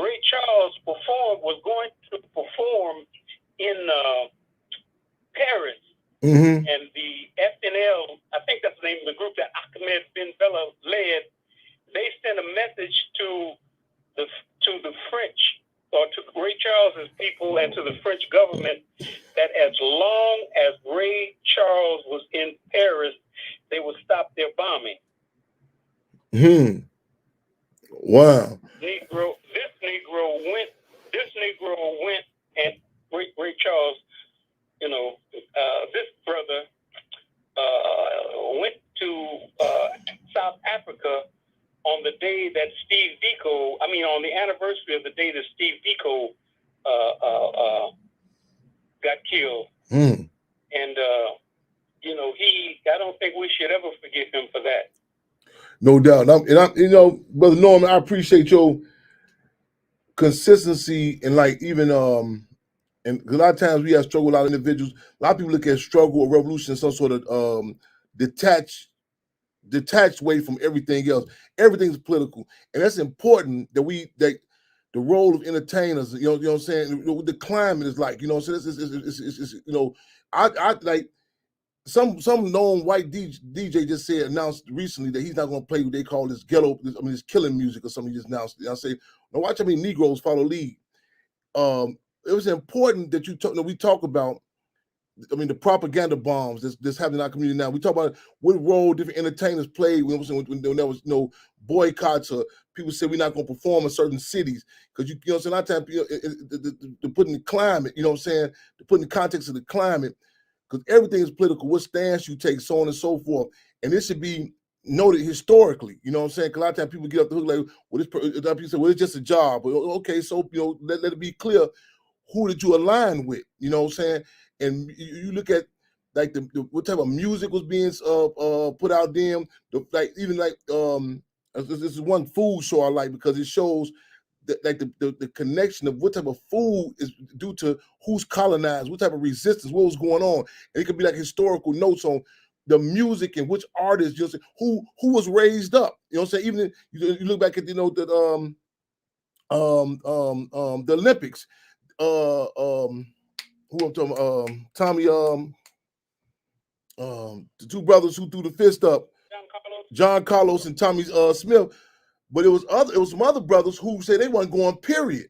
Ray Charles was going to perform in Paris, and the FNL, I think that's the name of the group that Ahmed Ben Bella led. They sent a message to the French, or to Ray Charles's people and to the French government, that as long as Ray Charles was in Paris, they would stop their bombing.
Wow.
This Negro went, and Ray Charles, this brother went to South Africa on the day that Steve Biko, on the anniversary of the day that Steve Biko got killed. And, I don't think we should ever forgive him for that.
No doubt. Brother Norman, I appreciate your consistency and like even and a lot of times we have struggle with a lot of individuals. A lot of people look at struggle or revolution as some sort of detached way from everything else. Everything's political, and that's important that the role of entertainers. You know what I'm saying. The climate is like, you know. So it's you know, I like some known white DJ just announced recently that he's not going to play what they call this ghetto. This killing music or something. He just announced it. I say, now watch how many Negroes follow lead. It was important that we talk about. I mean, the propaganda bombs that's happening in our community now. We talk about what role different entertainers played when there was boycotts or people said we're not going to perform in certain cities because you know what I'm saying. A lot of times, to put in the climate, you know what I'm saying, to put in the context of the climate, because everything is political. What stance you take, so on and so forth, and this should be noted historically. You know what I'm saying? Because a lot of times people get up the hook like, well, people say, well, it's just a job. Okay, so let it be clear. Who did you align with? You know what I'm saying? And you look at like what type of music was being put out then. This is one food show I like because it shows the connection of what type of food is due to who's colonized, what type of resistance, what was going on. And it could be like historical notes on the music and which artists, you know, who was raised up. You know what I'm saying? Even you look back at the Olympics. Who I'm talking about? Tommy, the two brothers who threw the fist up, John Carlos and Tommy Smith. But it was some other brothers who said they weren't going, period.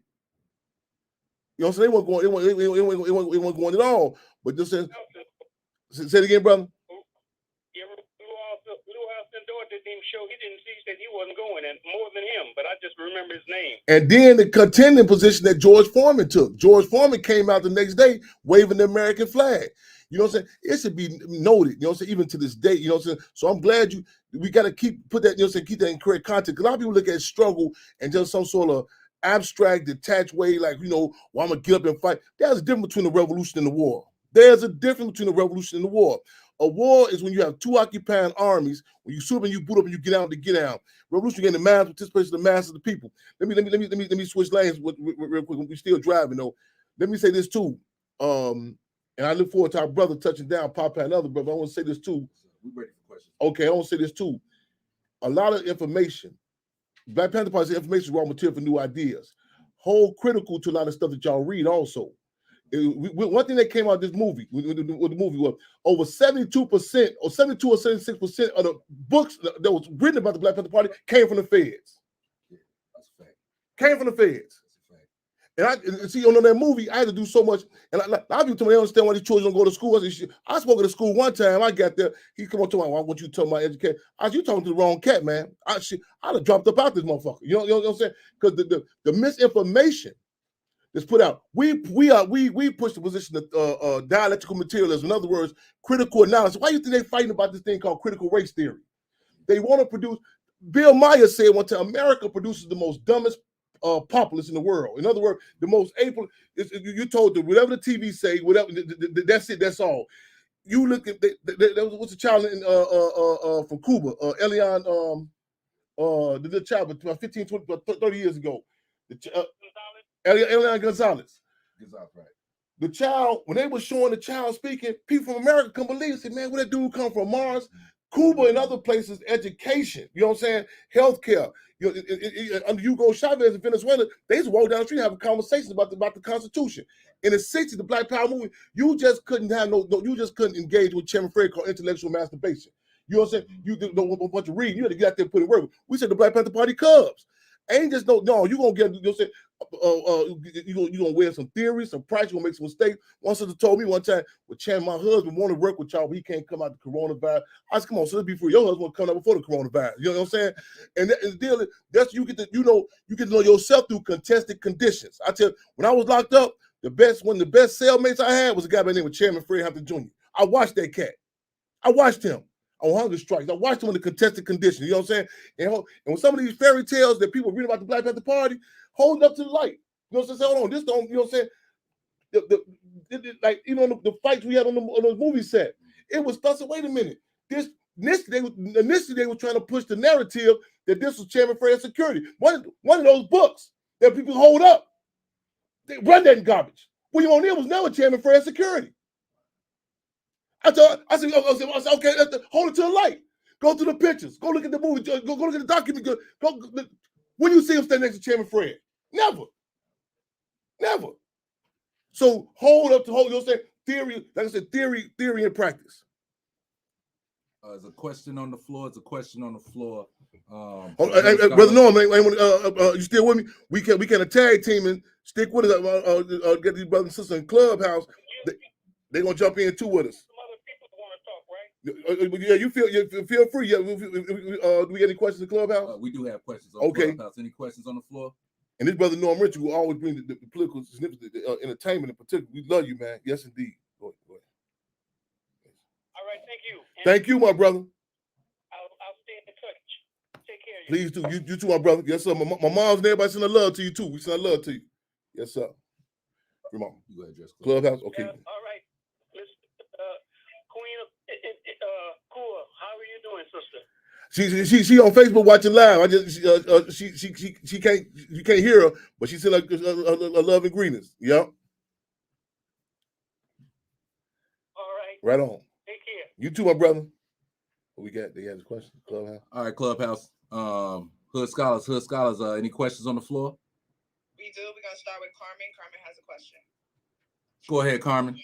You know, so they weren't going, they weren't going at all. But just say it again, brother.
He didn't see that he wasn't going, and more than him, but I just remember his name.
And then the contending position that George Foreman took. George Foreman came out the next day waving the American flag. You know what I'm saying? It should be noted, you know what I'm saying, even to this day, you know what I'm saying? So I'm glad we got to put that, you know what I'm saying, keep that in correct context. Because a lot of people look at struggle and just some sort of abstract, detached way, like, you know, well, I'm going to get up and fight. There's a difference between the revolution and the war. There's a difference between the revolution and the war. A war is when you have two occupying armies, when you shoot up and you boot up and you get out to get out. Revolution getting the mass participation of the mass of the people. Let me switch lanes real quick. We're still driving though. Let me say this too. And I look forward to our brother touching down, Papa and other brother. I want to say this too.
We're ready for questions.
Okay, I want to say this too. A lot of information. Black Panther Party says information is raw material for new ideas. Hold critical to a lot of stuff that y'all read also. One thing that came out of this movie, with the movie was over 72% or 72 or 76% of the books that was written about the Black Panther Party came from the feds.
Yeah, that's a fact.
Came from the feds.
That's a fact.
And see, on that movie, I had to do so much. And a lot of people tell me they don't understand why these children don't go to school. I spoke at the school one time. I got there. He come up to me, I want you to tell my education. I said, you talking to the wrong cat, man. I'd have dropped up out this motherfucker. You know what I'm saying? Because the misinformation that's put out. We push the position of dialectical materialism. In other words, critical analysis. Why do you think they're fighting about this thing called critical race theory? They want to produce. Bill Maher said one time, America produces the most dumbest populace in the world. In other words, the most able. You told them whatever the TV say, whatever. That's it. That's all. You look at there was a child from Cuba, Elian, the child about 15, 20, 30 years ago. Elian Gonzalez.
Right.
The child, when they were showing the child speaking, people from America couldn't believe it. Said, man, where that dude come from? Mars, Cuba, and other places, education. You know what I'm saying? Healthcare. You know, under Hugo Chavez in Venezuela, they used to walk down the street having conversations about the Constitution. In the 60s, the Black Power movement, you just couldn't engage with Chairman Fred called intellectual masturbation. You know what I'm saying? You did a bunch of reading. You had to get out there and put it work. We said the Black Panther Party Cubs. Ain't just no, you're gonna get, you know what I'm saying? You're gonna wear some theories, some price, you're gonna make some mistakes. One sister told me one time, well, Chan, my husband want to work with y'all, but he can't come out the coronavirus. I said, come on, so let's be free. Your husband come out before the coronavirus. You know what I'm saying? And the deal, that's you get to know yourself through contested conditions. I tell you, when I was locked up, one of the best cellmates I had was a guy by the name of Chairman Fred Hampton Jr. I watched that cat. I watched him on hunger strikes. I watched him in the contested conditions. You know what I'm saying? And when some of these fairy tales that people read about the Black Panther Party, hold up to the light. You know what I'm saying? Hold on, this don't. You know what I'm saying? Like the fights we had on the movie set, it was stuff. So wait a minute. Initially they were trying to push the narrative that this was Chairman Fred's security. One of those books that people hold up. They run that garbage. William O'Neill was never chairman for security. I said, okay, hold it to the light. Go to the pictures. Go look at the movie. Go look at the document. When you see him stand next to Chairman Fred? Never. So hold up to hold. You know what I'm saying? Theory, like I said, theory and practice.
There's a question on the floor.
Brother Norm, you still with me? We can a tag team and stick with us. Get these brothers and sisters in Clubhouse. They're gonna jump in too with us.
Some other people want to talk, right?
Yeah, you feel free. Yeah, do we get any questions in Clubhouse?
We do have questions on Clubhouse. Any questions on the floor?
And this brother Norm Richard will always bring the political significance, entertainment in particular. We love you, man. Yes, indeed. Go ahead.
All right, thank you.
Thank you, my brother.
I'll stay in touch. Take care of
you. Please do. You too, my brother. Yes, sir. My mom's and everybody send a love to you too. We send a love to you. Yes, sir. Come on.
You go ahead, address
Clubhouse. Okay.
All right. Queen Kua, how are you doing, sister?
She on Facebook watching live. I just she can't hear her, but she said a love and greenness. Yep.
All right.
Right on.
Take care.
You too, my brother. What we got? They had a question. Clubhouse.
All right, Clubhouse. Hood Scholars. Any questions on the floor?
We do. We're gonna start with Carmen. Carmen has a question.
Go ahead, Carmen.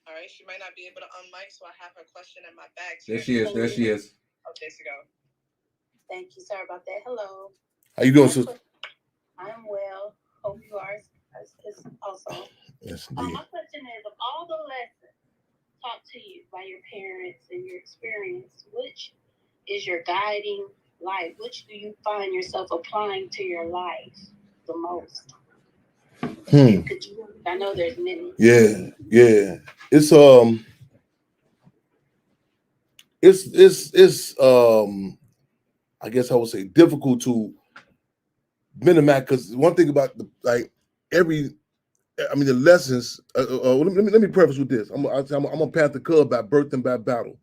All right, she might not be able to unmic, so I have her question in my bag.
There she is.
Okay, so go.
Thank you. Sorry about that. Hello.
How you doing, sister?
I'm well. Hope you are also.
Yes,
my question is, of all the lessons taught to you by your parents and your experience, which is your guiding light? Which do you find yourself applying to your life the most? I know there's many.
Yeah. It's I guess I would say difficult to minimize, because one thing about the lessons. Let me preface with this. I'm a Panther Cub by birth and by battle.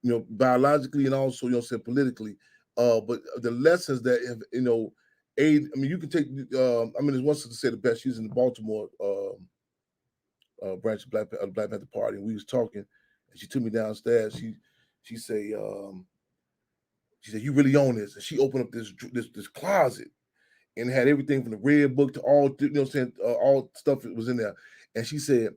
You know, biologically and also, you know, say politically. But the lessons that have, you know, aid. I mean, you can take. There's one sister say the best. She's in the Baltimore branch of Black Panther Party, and we was talking, and she took me downstairs. She said, you really own this, and she opened up this closet and had everything from the red book to all, you know what I'm saying, all stuff that was in there. And she said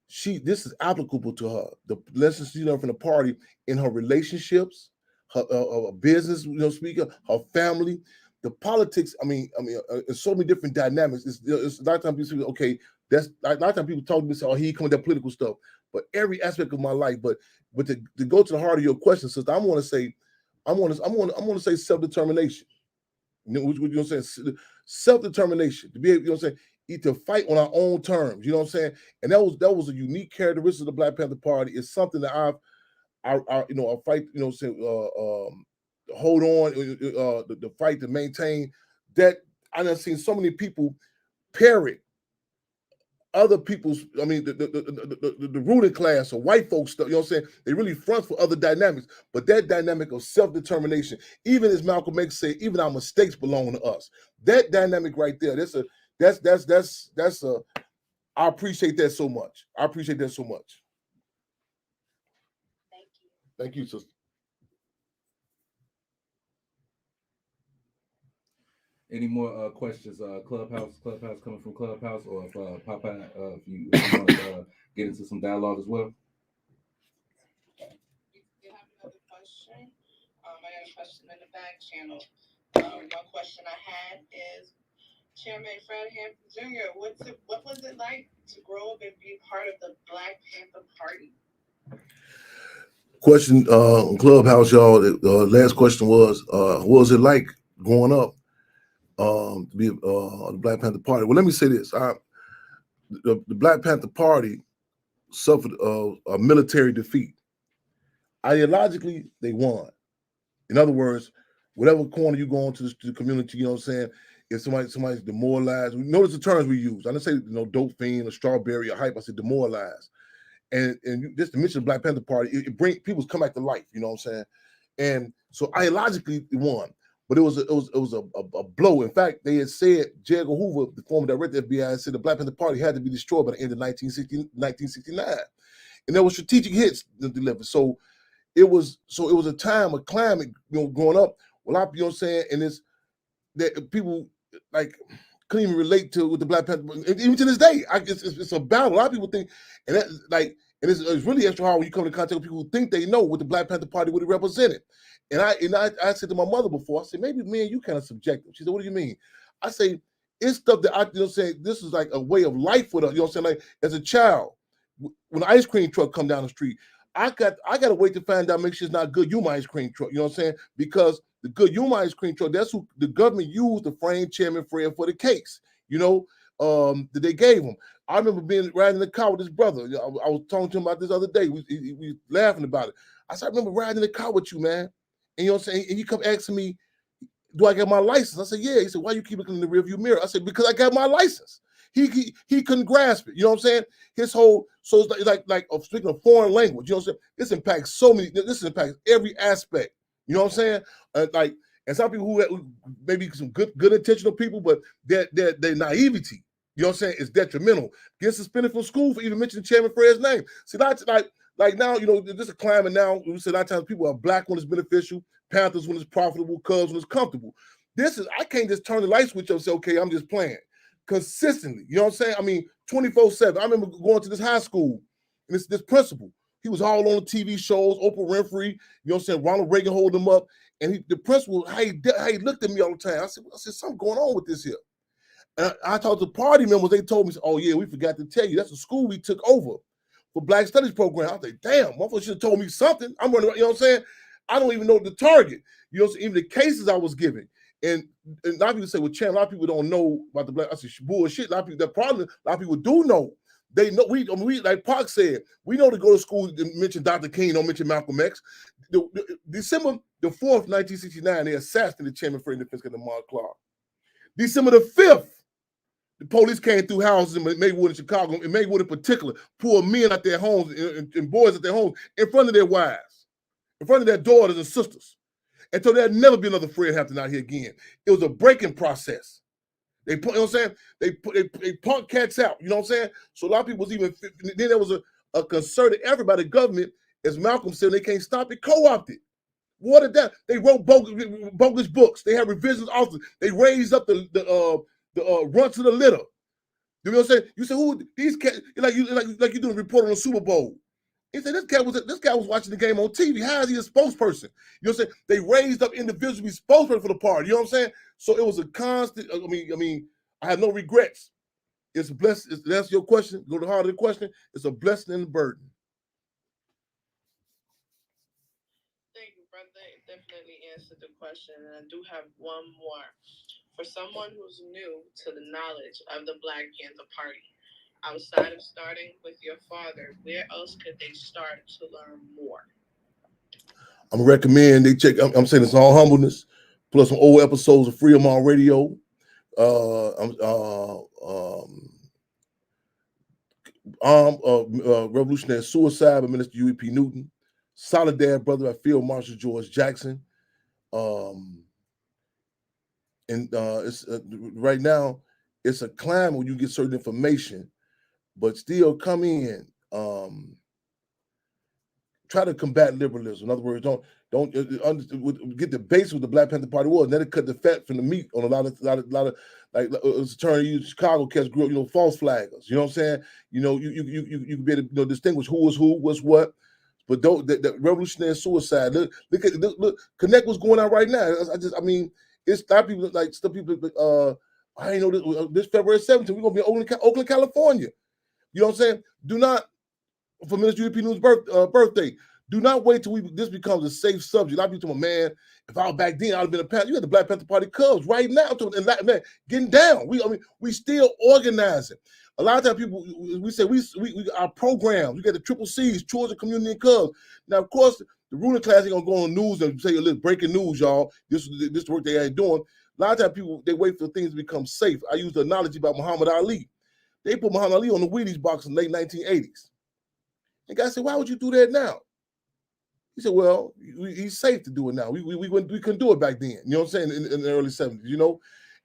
this is applicable to her. The lessons she learned from the party in her relationships, her business, you know, speaker, her family, the politics. It's so many different dynamics. It's a lot of times people say, okay, that's a lot of times people talk to me and say, oh, he come with that political stuff. But every aspect of my life, but to go to the heart of your question, sister, I want to say self-determination. You know what I'm saying? Self-determination, to be able, you know what I'm saying, to fight on our own terms. You know what I'm saying? And that was a unique characteristic of the Black Panther Party. It's something that I fight, you know, hold on, the fight to maintain that. I've seen so many people parrot other people's, the ruling class or white folks stuff, you know what I'm saying? They really front for other dynamics, but that dynamic of self-determination, even as Malcolm X said, even our mistakes belong to us. That dynamic right there, I appreciate that so much.
Thank you.
Thank you, sister.
Any more questions? Clubhouse coming from Clubhouse, or if Papa, if you want to get into some dialogue as well.
You have another question? I got a question in the back channel. One question I had is, Chairman Fred Hampton Jr., what was it like to grow up and be part of the Black Panther Party?
Question Clubhouse, y'all. Last question was, what was it like growing up to be the Black Panther Party? Well, let me say this. The Black Panther Party suffered a military defeat. Ideologically, they won. In other words, whatever corner you go into the community, you know what I'm saying, if somebody's demoralized, notice the terms we use. I didn't say, you know, dope fiend or strawberry or hype. I said demoralized. And just to mention the Black Panther Party, it brings people come back to life, you know what I'm saying? And so ideologically it won. But it was a blow. In fact, they had said, J. Edgar Hoover, the former director of the FBI, said the Black Panther Party had to be destroyed by the end of 1969. And there were strategic hits delivered. So it was a time, a climate, growing up. Well, you know what I'm saying, and it's that people like couldn't even relate to with the Black Panther. Even to this day, it's a battle. A lot of people think, and that and it's really extra hard when you come into contact with people who think they know what the Black Panther Party would have represented. And I said to my mother before, I said, maybe me and you kind of subjective. She said, what do you mean? I say, it's stuff that this is like a way of life with us. You know what I'm saying? Like as a child, when the ice cream truck come down the street, I got to wait to find out, make sure it's not Good Yuma ice cream truck. You know what I'm saying? Because the Good Yuma ice cream truck, that's who the government used to frame Chairman Fred for the case, that they gave him. I remember riding in the car with his brother. I was talking to him about this other day. We laughing about it. I said, I remember riding in the car with you, man. And you know what I'm saying? And you come asking me, do I get my license? I said, yeah. He said, why you keep looking in the rearview mirror? I said, because I got my license. He couldn't grasp it. You know what I'm saying? His whole, so it's like speaking a foreign language. You know what I'm saying? This impacts every aspect. You know what I'm saying? And some people who maybe some good intentional people, but their naivety, you know what I'm saying, is detrimental. Get suspended from school for even mentioning Chairman Fred's name. See, that's like now, there's a climate now. We say a lot of times people are black when it's beneficial, Panthers when it's profitable, Cubs when it's comfortable. I can't just turn the light switch up and say, okay, I'm just playing. Consistently, you know what I'm saying? I mean, 24/7. I remember going to this high school, and this principal, he was all on the TV shows, Oprah Winfrey, you know what I'm saying? Ronald Reagan holding him up, and the principal, how he looked at me all the time. I said, something going on with this here. And I talked to party members. They told me, oh yeah, we forgot to tell you, that's a school we took over for Black Studies program. I was like, damn, motherfucker should have told me something. I'm running, you know what I'm saying? I don't even know the target. You know, even the cases I was giving. And a lot of people say, well, Chan, a lot of people don't know about the Black. I said, bullshit. A lot of people do know. They know. We like Park said, we know to go to school and mention Dr. King, don't mention Malcolm X. December the 4th, 1969, they assassinated Chairman Fred Defense Lamar Clark. December the 5th, the police came through houses in Maywood in Chicago, in Maywood in particular, pulled men at their homes and boys at their homes in front of their wives, in front of their daughters and sisters. And so there'd never be another Fred Hampton out here again. It was a breaking process. They put, you know what I'm saying? They punk cats out, you know what I'm saying? So a lot of people was even, then there was a concerted effort by the government, as Malcolm said, they can't stop it, co-opted. Watered down. They wrote bogus books. They had revisions authors. They raised up the runts of the litter. You know what I'm saying? You say, who these cats, like you doing a report on the Super Bowl. He said, this guy was watching the game on TV. How is he a spokesperson? You know what I'm saying? They raised up individuals to be spokesperson for the party. You know what I'm saying? So it was a constant, I have no regrets. It's a blessing. To answer your question, go to the heart of the question, it's a blessing and a burden.
Thank you, brother. It definitely answered the question. And I do have one more. For someone who's new to the knowledge of the Black Panther Party, outside of starting with your father, where else could they start to learn more?
I'm gonna recommend they check. I'm saying it's all humbleness, plus some old episodes of Freedom on Radio. Revolutionary Suicide by Minister U.E.P. Newton. Solidad Brother by Field Marshal George Jackson. It's right now it's a climb where you get certain information, but still come in. Try to combat liberalism. In other words, don't get the base of what the Black Panther Party was. And then it cut the fat from the meat on a lot of like attorney in Chicago cats grew up, false flaggers. You know what I'm saying? You can be able to distinguish who is who, what's what. But the revolutionary suicide. Look, connect what's going on right now. It's a lot of people like some people. I ain't know this February 17th we're gonna be in Oakland, California. You know what I'm saying? Do not. For Minister U.P. Newton's birthday. Do not wait till this becomes a safe subject. A lot of people tell me, man, if I was back then, I'd have been a Panther. You got the Black Panther Party Cubs right now, and man, getting down. We still organizing. A lot of times people, we say we our programs, we got the triple C's, Children, Community, and Cubs. Now, of course, the ruling class ain't gonna go on news and say, look, breaking news, y'all. This is the work they ain't doing. A lot of times people, they wait for things to become safe. I use the analogy about Muhammad Ali. They put Muhammad Ali on the Wheaties box in the late 1980s. And guys said, why would you do that now? He said, well, he's safe to do it now. We couldn't do it back then. You know what I'm saying? In the early 70s, you know?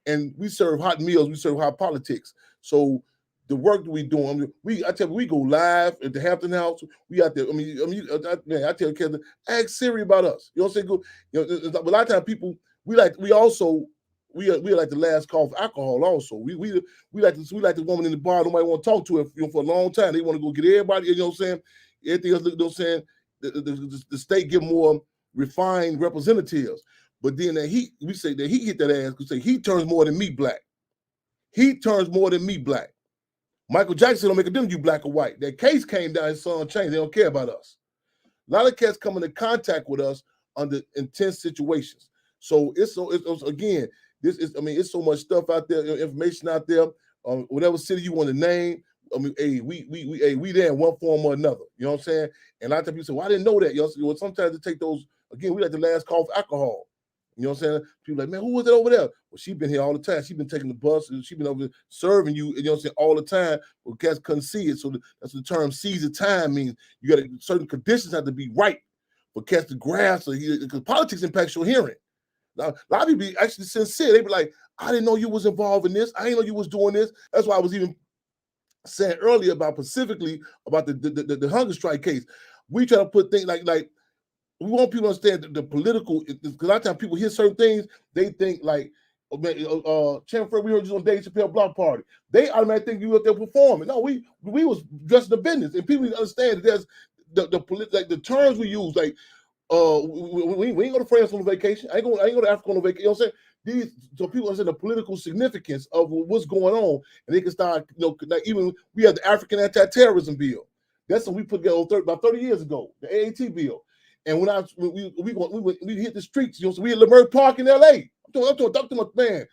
And we serve hot meals. We serve hot politics. So the work that we doing, I tell you, we go live at the Hampton House. We out there. I tell kids, ask Siri about us. You know what I'm saying? A lot of times people, we like the last call for alcohol. Also, we like the woman in the bar. Nobody want to talk to her for a long time. They want to go get everybody. You know what I'm saying? Everything else. You know what I'm saying? The state give more refined representatives. But then we say that he hit that ass because he turns more than me black. He turns more than me black. Michael Jackson don't make a difference you black or white. That case came down, his son changed. They don't care about us. A lot of cats come into contact with us under intense situations. So it's again, it's so much stuff out there, information out there. Whatever city you want to name, we there in one form or another. You know what I'm saying? And a lot of people say, well, I didn't know that. You know, sometimes they take those, again, we like the last call for alcohol. You know what I'm saying? People like, man, who was it over there? Well, she been here all the time. She been taking the bus. She been over there serving you, you know what I'm saying, all the time. Well, cats couldn't see it. So that's the term season time means you got certain conditions have to be right for cats to grasp. Because politics impacts your hearing. Now, a lot of people be actually sincere. They be like, I didn't know you was involved in this. I didn't know you was doing this. That's why I was even saying earlier specifically about the hunger strike case. We try to put things like we want people to understand the political, because a lot of times people hear certain things, they think like, Chairman Fred, we heard you on Dave Chappelle Block Party. They automatically think you out there performing. No, we was dressing the business, and people need to understand that there's the terms we use, like we ain't go to France on vacation. I ain't go to Africa on vacation. You know what I'm saying? So people understand the political significance of what's going on, and they can start, like even we have the African Anti-Terrorism Bill. That's what we put together about 30 years ago, the AAT bill. And when we hit the streets, so we at Leimert Park in LA. I'm talking man.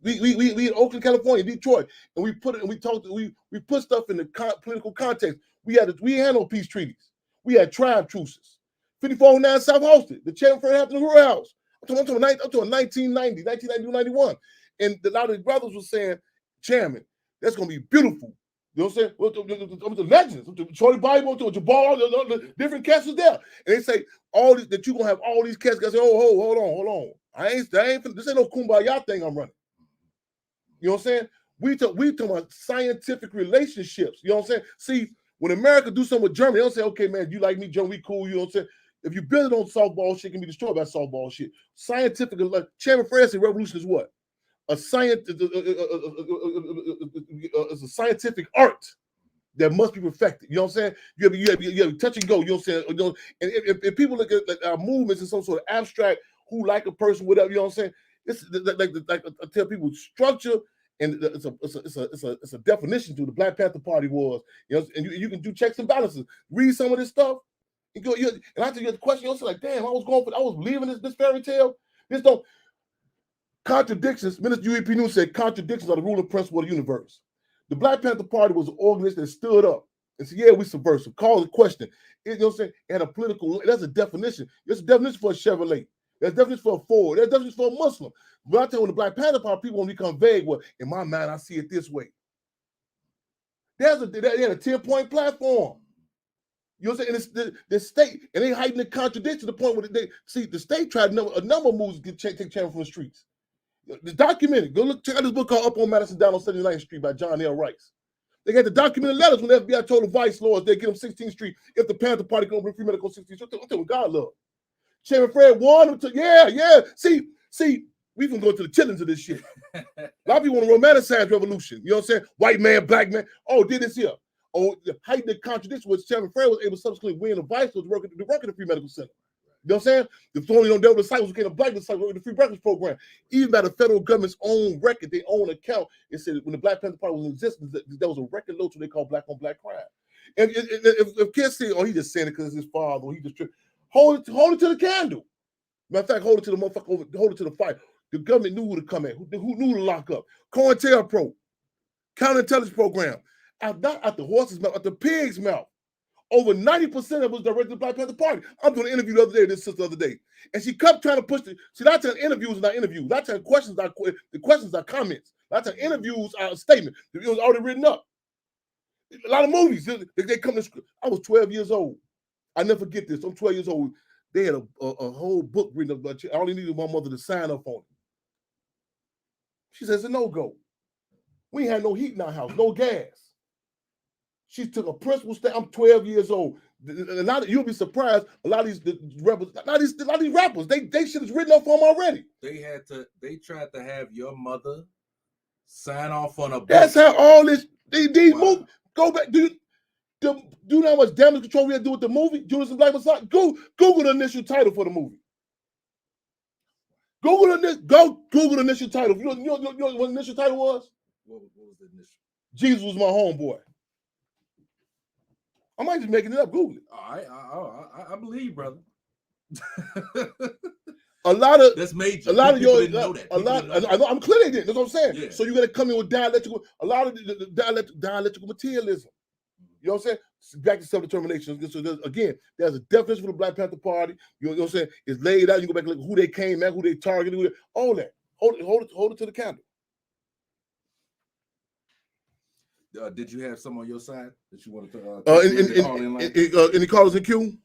We in Oakland, California, Detroit, and we put stuff in the political context. We had no peace treaties. We had tribe truces. 5409 South Hosted, the Chairman for Hampton Rural House. I'm talking 1990, 91. And a lot of the brothers were saying, Chairman, that's gonna be beautiful. You know what I'm saying? The legends, Shorty Bible, Jabal, the different cats was there. And they say all this, that you're gonna have all these cats say, hold on. This ain't no kumbaya thing I'm running. You know what I'm saying? We talk about scientific relationships. You know what I'm saying? See, when America do something with Germany, they don't say, okay, man, you like me, Germany, we cool. You know what I'm saying? If you build it on softball shit, it can be destroyed by softball shit. Scientific, like Chairman Francis, revolution is what? It's a scientific art that must be perfected. You know what I'm saying? You have to touch and go. You know what I'm saying? And if people look at our movements in some sort of abstract, who like a person, whatever, you know what I'm saying? It's like I tell people, structure, and it's a definition to the Black Panther Party was. You know, and you can do checks and balances. Read some of this stuff. And after you get the question, you're like, damn, I was believing this fairy tale. This don't. Contradictions, Minister UEP News said contradictions are the ruling principle of the universe. The Black Panther Party was an organization that stood up and said, yeah, we subversive. Call the question. You know what I'm saying? And a political, that's a definition. There's a definition for a Chevrolet. There's a definition for a Ford. There's a definition for a Muslim. But I tell you, when the Black Panther Party, people want to become vague, well, in my mind, I see it this way. They had a 10-point platform. You know what I'm saying? And the state, and they hiding the contradiction to the point where the state tried a number of moves to take Channel from the streets. The documented. Go check out this book called Up on Madison Down on 79th Street by John L. Rice. They got the documented letters when the FBI told the vice lords they'd get them 16th Street if the Panther Party could open free medical 16th Street. I'm telling God love. Chairman Fred warned them to, yeah. See, we can go to the chillings of this shit. A lot of people want to romanticize revolution. You know what I'm saying? White man, black man. Oh, did this here. Oh, the heightened the contradiction was Chairman Fred was able to subsequently win the vice lords working at the free medical center. You know what I'm saying? The only devil disciples became a black disciple with the free breakfast program. Even by the federal government's own record, their own account, it said when the Black Panther Party was in existence, there was a record low to they call black on black crime. And if kids say, oh, he just saying it because it's his father, or he just hold it to the candle. Matter of fact, hold it to the motherfucker, hold it to the fire. The government knew who to come at, who knew to lock up. COINTELPRO, counterintelligence program, not at the horse's mouth, at the pig's mouth. Over 90% of it was directed to the Black Panther Party. I'm doing an interview the other day, this sister the other day. And she kept trying to push not telling interviews are not interviews. Not telling questions are the questions are comments. Not telling interviews are a statement. It was already written up. A lot of movies, they come to. I was 12 years old. I never forget this. I'm 12 years old. They had a whole book written about you. I only needed my mother to sign up on it. She says, it's a no-go. We ain't had no heat in our house, no gas. She took a principal step. I'm 12 years old. You'll be surprised. A lot of these rappers, a lot of these rappers, they shit is written up for them already.
They tried to have your mother sign off on a book.
That's how all this these movies go back. Do you know how much damage control we had to do with the movie? Judas and Black Messiah. Google the initial title for the movie. Google the initial title. You know what the initial title was?
What was the initial?
Jesus Was My Homeboy. I might just making it up. Google it.
I believe, brother.
A lot of
people didn't know that.
I'm clear they didn't. That's what I'm saying.
Yeah.
So you got to come in with dialectical. A lot of the dialectical materialism. You know what I'm saying? Back to self-determination. So there's a definition for the Black Panther Party. You know what I'm saying? It's laid out. You go back and look who they came at, who they targeted, all that. Hold it to the candle.
Did you have some on your side that you wanted to call in line?
Any callers in queue?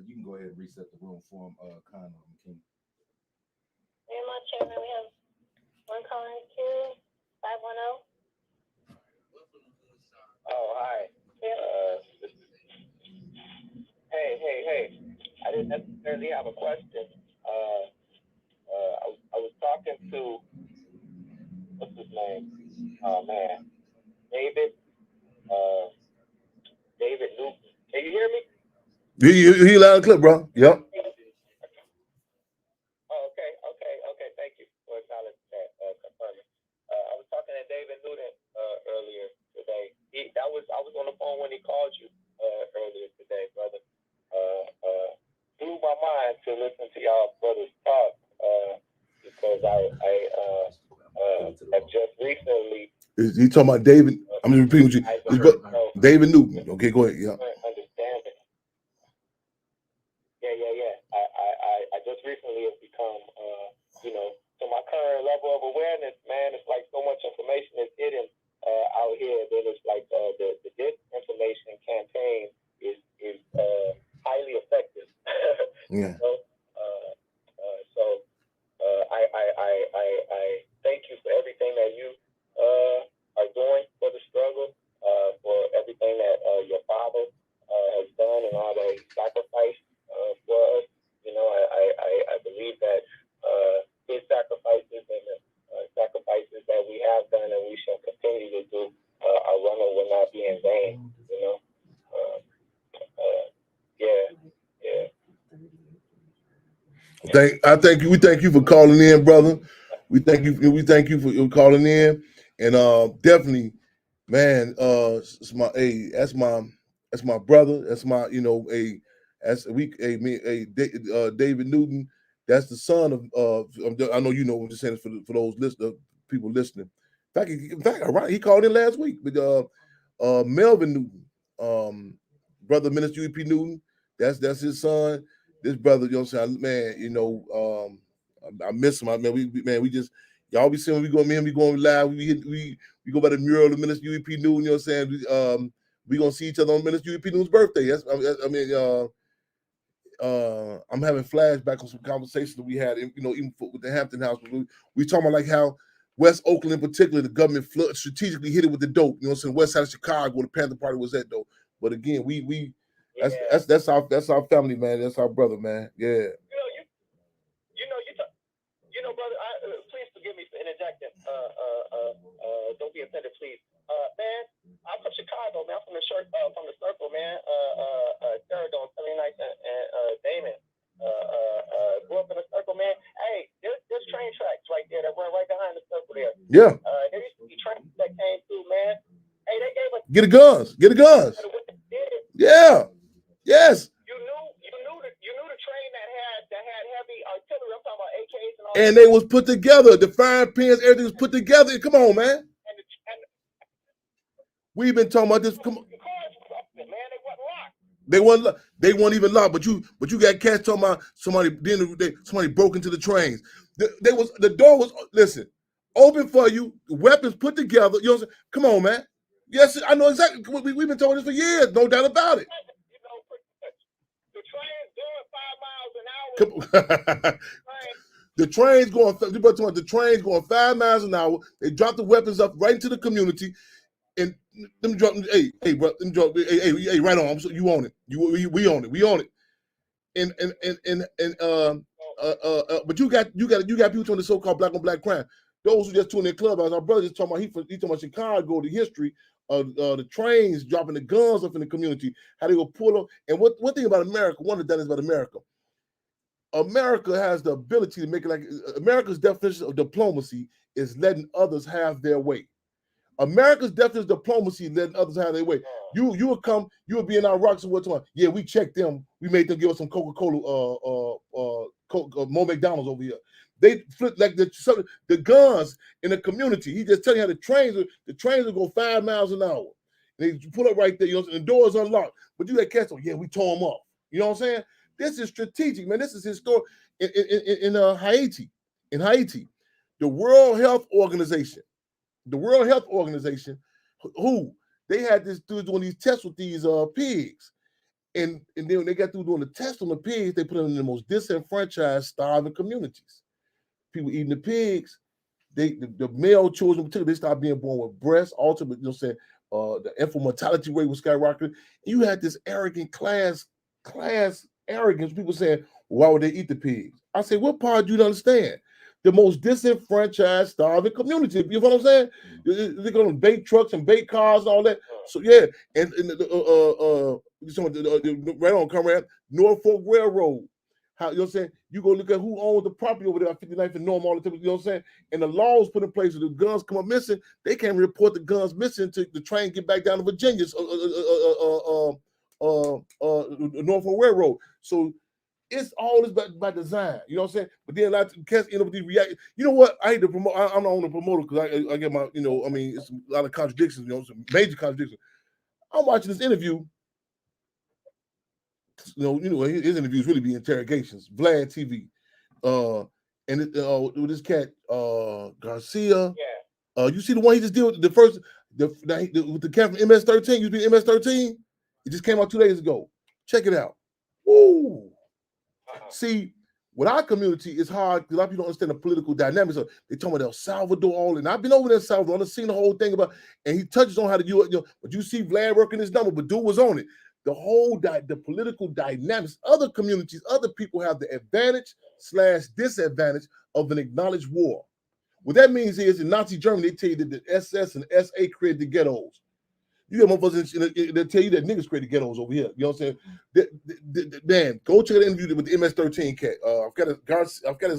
You can go ahead and reset the room for him, Connor and King.
And my chairman, we have one caller in queue, 510.
Oh, hi. Hey. I didn't necessarily have a question. I was talking to, what's his name? Oh, man. David Newton. Can you hear me?
He loud and clip, bro. Yep.
Oh, okay. Thank you for acknowledging that, confirming. I was talking to David Newton earlier today. I was on the phone when he called you earlier today, brother. Blew my mind to listen to y'all brothers talk because I have just recently.
He talking about David? I'm just repeating what you. David Newton. Okay, go ahead. Yeah.
Understanding. Yeah. I just recently have become, to my current level of awareness, man, it's like so much information is hidden out here. Then it's like the disinformation campaign is highly effective.
Yeah.
I thank you for everything that you are doing for the struggle, for everything that your father has done and all that he sacrificed for us. I believe that his sacrifices and the sacrifices that we have done and we shall continue to do, our running will not be in vain.
I thank you. We thank you for calling in, brother. We thank you for calling in, and definitely, man. That's my brother. That's my David Newton. That's the son of. I know you know. I'm just saying this for those people listening. In fact, he called in last week with Melvin Newton, brother Minister UP Newton. That's his son. This brother, you know what I'm saying, man, I miss him. We just y'all be seeing when we going live. We go by the mural of Minister UP Newton. You know what I'm saying? We gonna see each other on Minister UP Newton's birthday. I'm having flashbacks on some conversations that we had, even with the Hampton House. We talking about like how West Oakland in particular, the government strategically hit it with the dope. You know what I'm saying? West side of Chicago, where the Panther Party was at though. But again, that's our family, man. That's our brother, man. Yeah.
Brother, please forgive me for interjecting. Don't be offended, please. Man, I'm from Chicago, man. I'm from the circle, man. Sheridan, 79th and Damon. Grew up in the circle, man. Hey, there's train tracks right there that run right behind the circle there.
Yeah.
There used to be trains that came through, man. Hey, they gave us.
Get the guns. Yeah. Yes.
You knew the train that had heavy artillery. I'm talking about AKs and all.
And they was put together. The firing pins, everything was put together. Come on, man. We've been talking about this. Come on. They weren't even locked. But you got cats talking about somebody broke into the trains. The door was open for you. Weapons put together. You know what I'm saying? Come on, man. Yes, I know exactly. We've been talking this for years. No doubt about it.
The trains during
The train's going. The train's going 5 miles an hour. They drop the weapons up right into the community, and them drop. Hey, bro, them drop. Hey, right on. So you own it. We own it. We own it. But you got people on the so-called black on black crime. Those who just tune in clubhouse. Our brother just talking about he talking about Chicago, the history of the trains dropping the guns up in the community, how they go pull them. And one thing about America, one of the things about America. America has the ability to make it like America's definition of diplomacy is letting others have their way. America's definition of diplomacy is letting others have their way. You would come, you would be in our rocks and what's on. Yeah, we checked them. We made them give us some Coca-Cola, more McDonald's over here. They flip like the guns in the community. He just telling you how the trains will go 5 miles an hour. And they pull up right there, you know, and the doors unlocked. But you had cats on, yeah, we tore them off. You know what I'm saying? This is strategic, man. This is historic. In Haiti, the World Health Organization, who they had this dude doing these tests with these pigs, and then when they got through doing the test on the pigs, they put them in the most disenfranchised, starving communities. People eating the pigs. The male children, in particular, they started being born with breast, ultimately, you know what I'm saying? The infant mortality rate was skyrocketing. You had this arrogant class arrogance. People saying, why would they eat the pigs? I say, what part do you understand? The most disenfranchised, starving community. You know what I'm saying? They're going to bait trucks and bait cars and all that. So yeah, and right on, comrade, Norfolk Railroad. How, you know what I'm saying? You go look at who owns the property over there at 59th and Norm all the time, you know what I'm saying? And the laws put in place, if the guns come up missing, they can't report the guns missing until the train get back down to Virginia, Norfolk Railroad. So it's all this by design, you know what I'm saying? But then a lot of cats end up with these react. You know what? I hate to promote. I'm not on the promoter because I get my, you know, I mean, it's a lot of contradictions, you know, some major contradictions. I'm watching this interview. You know, his interviews really be interrogations. Vlad TV, and with this cat Garcia. Yeah. You see the one he just did with with the cat from MS-13. You see MS-13? It just came out 2 days ago. Check it out. Woo! See, with our community, it's hard because a lot of people don't understand the political dynamics. They talk about El Salvador, and I've been over there in El Salvador. I've seen the whole thing about, and he touches on how to do it. You know, but you see Vlad working his number, but dude was on it. The political dynamics, other communities, other people have the advantage/disadvantage of an acknowledged war. What that means is in Nazi Germany, they tell you that the SS and SA created the ghettos. You got motherfuckers they'll tell you that niggas created ghettos over here. You know what I'm saying? Man, go check the interview with the MS-13 cat. I've got his I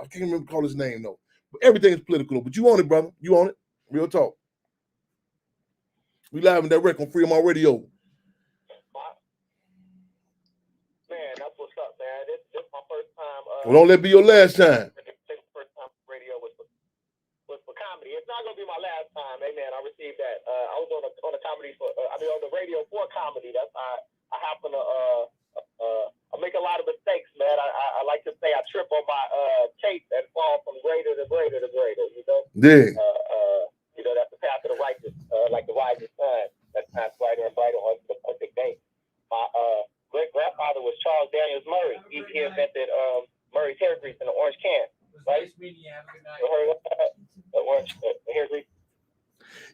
can't remember call his name though. But everything is political though. But you own it, brother. You own it. Real talk. We live and direct on Freedom on Radio.
Man, that's what's up, man. This my first time.
Well, don't let it be your last time.
First time radio was for comedy. It's not gonna be my last time. Hey, man, I received that. I was on a comedy on the radio for comedy. That's I happen to I make a lot of mistakes, man. I like to say I trip on my tape and fall from greater to greater to greater. You know.
Yeah.
You know, that's the path of the righteous, like the rising sun. That's path brighter and brighter on the perfect day. My great-grandfather was Charles Daniels Murray. He invented Murray's hair grease in an orange can. Right? You heard of that? Orange hair grease.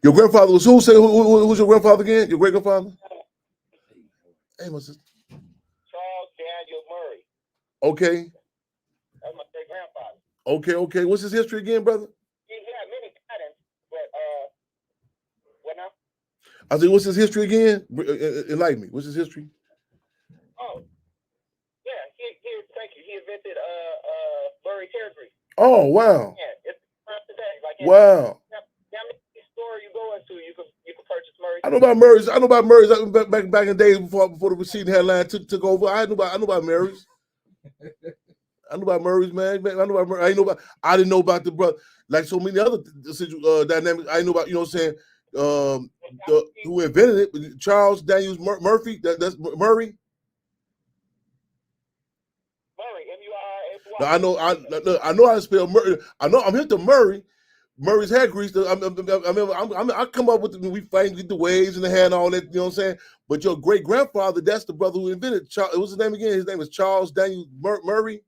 Your grandfather was who? Say who's your grandfather again? Your great-grandfather? Hey, my sister.
Charles Daniels Murray.
Okay.
That's my great-grandfather.
Okay. What's his history again, brother?
He had many patents, but what now?
I said, what's his history again? Enlighten me. What's his history?
Oh, yeah. Thank you. He invented Murray's hair grease.
Oh, wow.
Yeah, it's today. Like,
wow.
Any store you go into, you can purchase Murray.
I know about Murray's. Back in the days before the receding headline took over. I know about Murray's. I know about Murray's, man. I didn't know about the brother. Like so many other dynamics. I know about, you know what I'm saying, who invented it, Charles Daniels Murphy. That's Murray.
Murray, M-U-R-R-A-Y.
I know how to spell Murray. I know I'm hip to Murray, Murray's hair grease. I come up with we fight, get the waves in the hair and all that. You know what I'm saying? But your great grandfather, that's the brother who invented. What's his name again? His name is Charles Daniel Murray.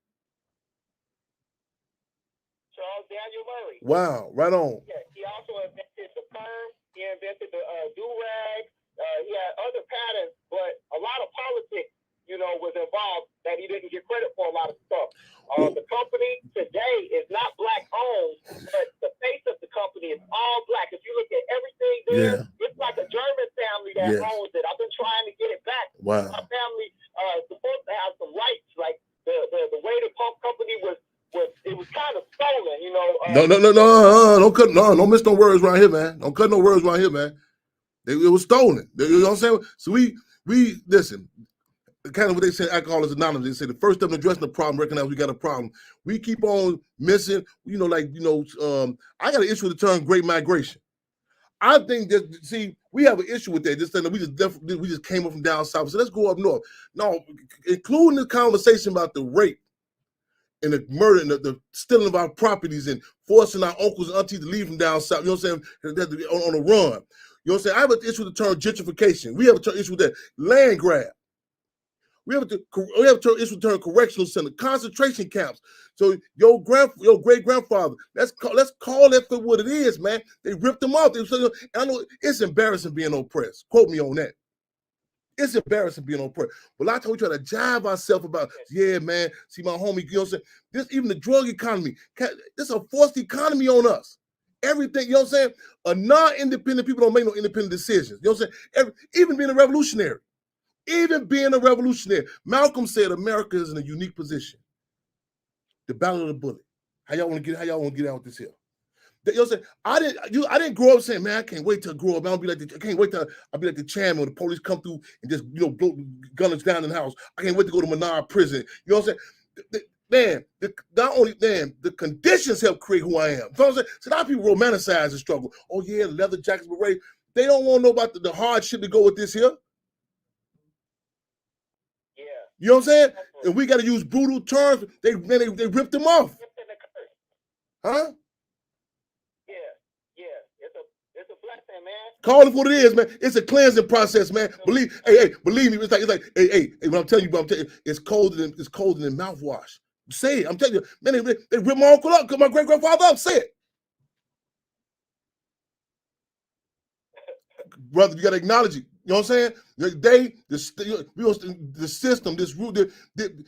Charles Daniel Murray.
Wow, right on.
Yeah, he also invented the perm. He invented the do-rag. He had other patterns, but a lot of politics, was involved that he didn't get credit for a lot of stuff. The company today is not black owned, but the face of the company is all black. If you look at everything there, it's like a German family that owns it. I've been trying to get it back.
Wow.
My family supposed to have some rights, like the way the pump company was it was kind of stolen,
Don't miss no words around here, man. Don't cut no words around here, man. It was stolen. You know what I'm saying? So we listen. Kind of what they say, alcohol is anonymous. They say the first step in addressing the problem, recognize we got a problem. We keep on missing, I got an issue with the term great migration. I think that, we have an issue with that. Just saying that we just came up from down south. So let's go up north. No, including the conversation about the rape and the murder and the stealing of our properties and forcing our uncles and aunties to leave from down south, you know what I'm saying, on a run. You know what I'm saying? I have an issue with the term gentrification. We have an issue with that land grab. We have an issue with the term correctional center, concentration camps. So your great grandfather, let's call that for what it is, man. They ripped them off. I know it's embarrassing being oppressed. Quote me on that. It's embarrassing being oppressed. But a lot of times we try to jive ourselves about, yeah, man. See my homie, you know what I'm saying? This even the drug economy. This is a forced economy on us. Everything, you know what I'm saying? A non-independent people don't make no independent decisions. You know what I'm saying? Even being a revolutionary. Malcolm said America is in a unique position. The battle of the bullet. How y'all want to get out with this here? You know what I'm saying? I didn't grow up saying, man, I can't wait to grow up. I can't wait till I'll be like the chairman when the police come through and just blow guns down in the house. I can't wait to go to Menard prison. You know what I'm saying? The conditions help create who I am. You know what I'm saying? So a lot of people romanticize the struggle. Oh yeah, leather jackets, berets. They don't want to know about the hardship to go with this here. You know what I'm saying? And we got to use brutal terms. They ripped them off. Huh?
Yeah. It's a blessing, man.
Call it what it is, man. It's a cleansing process, man. Believe me. It's like, hey. When I'm telling you, it's colder than mouthwash. Say it. I'm telling you, man. They ripped my uncle up, my great grandfather up. Say it, brother. You got to acknowledge it. You know what I'm saying? The system, this root. I'm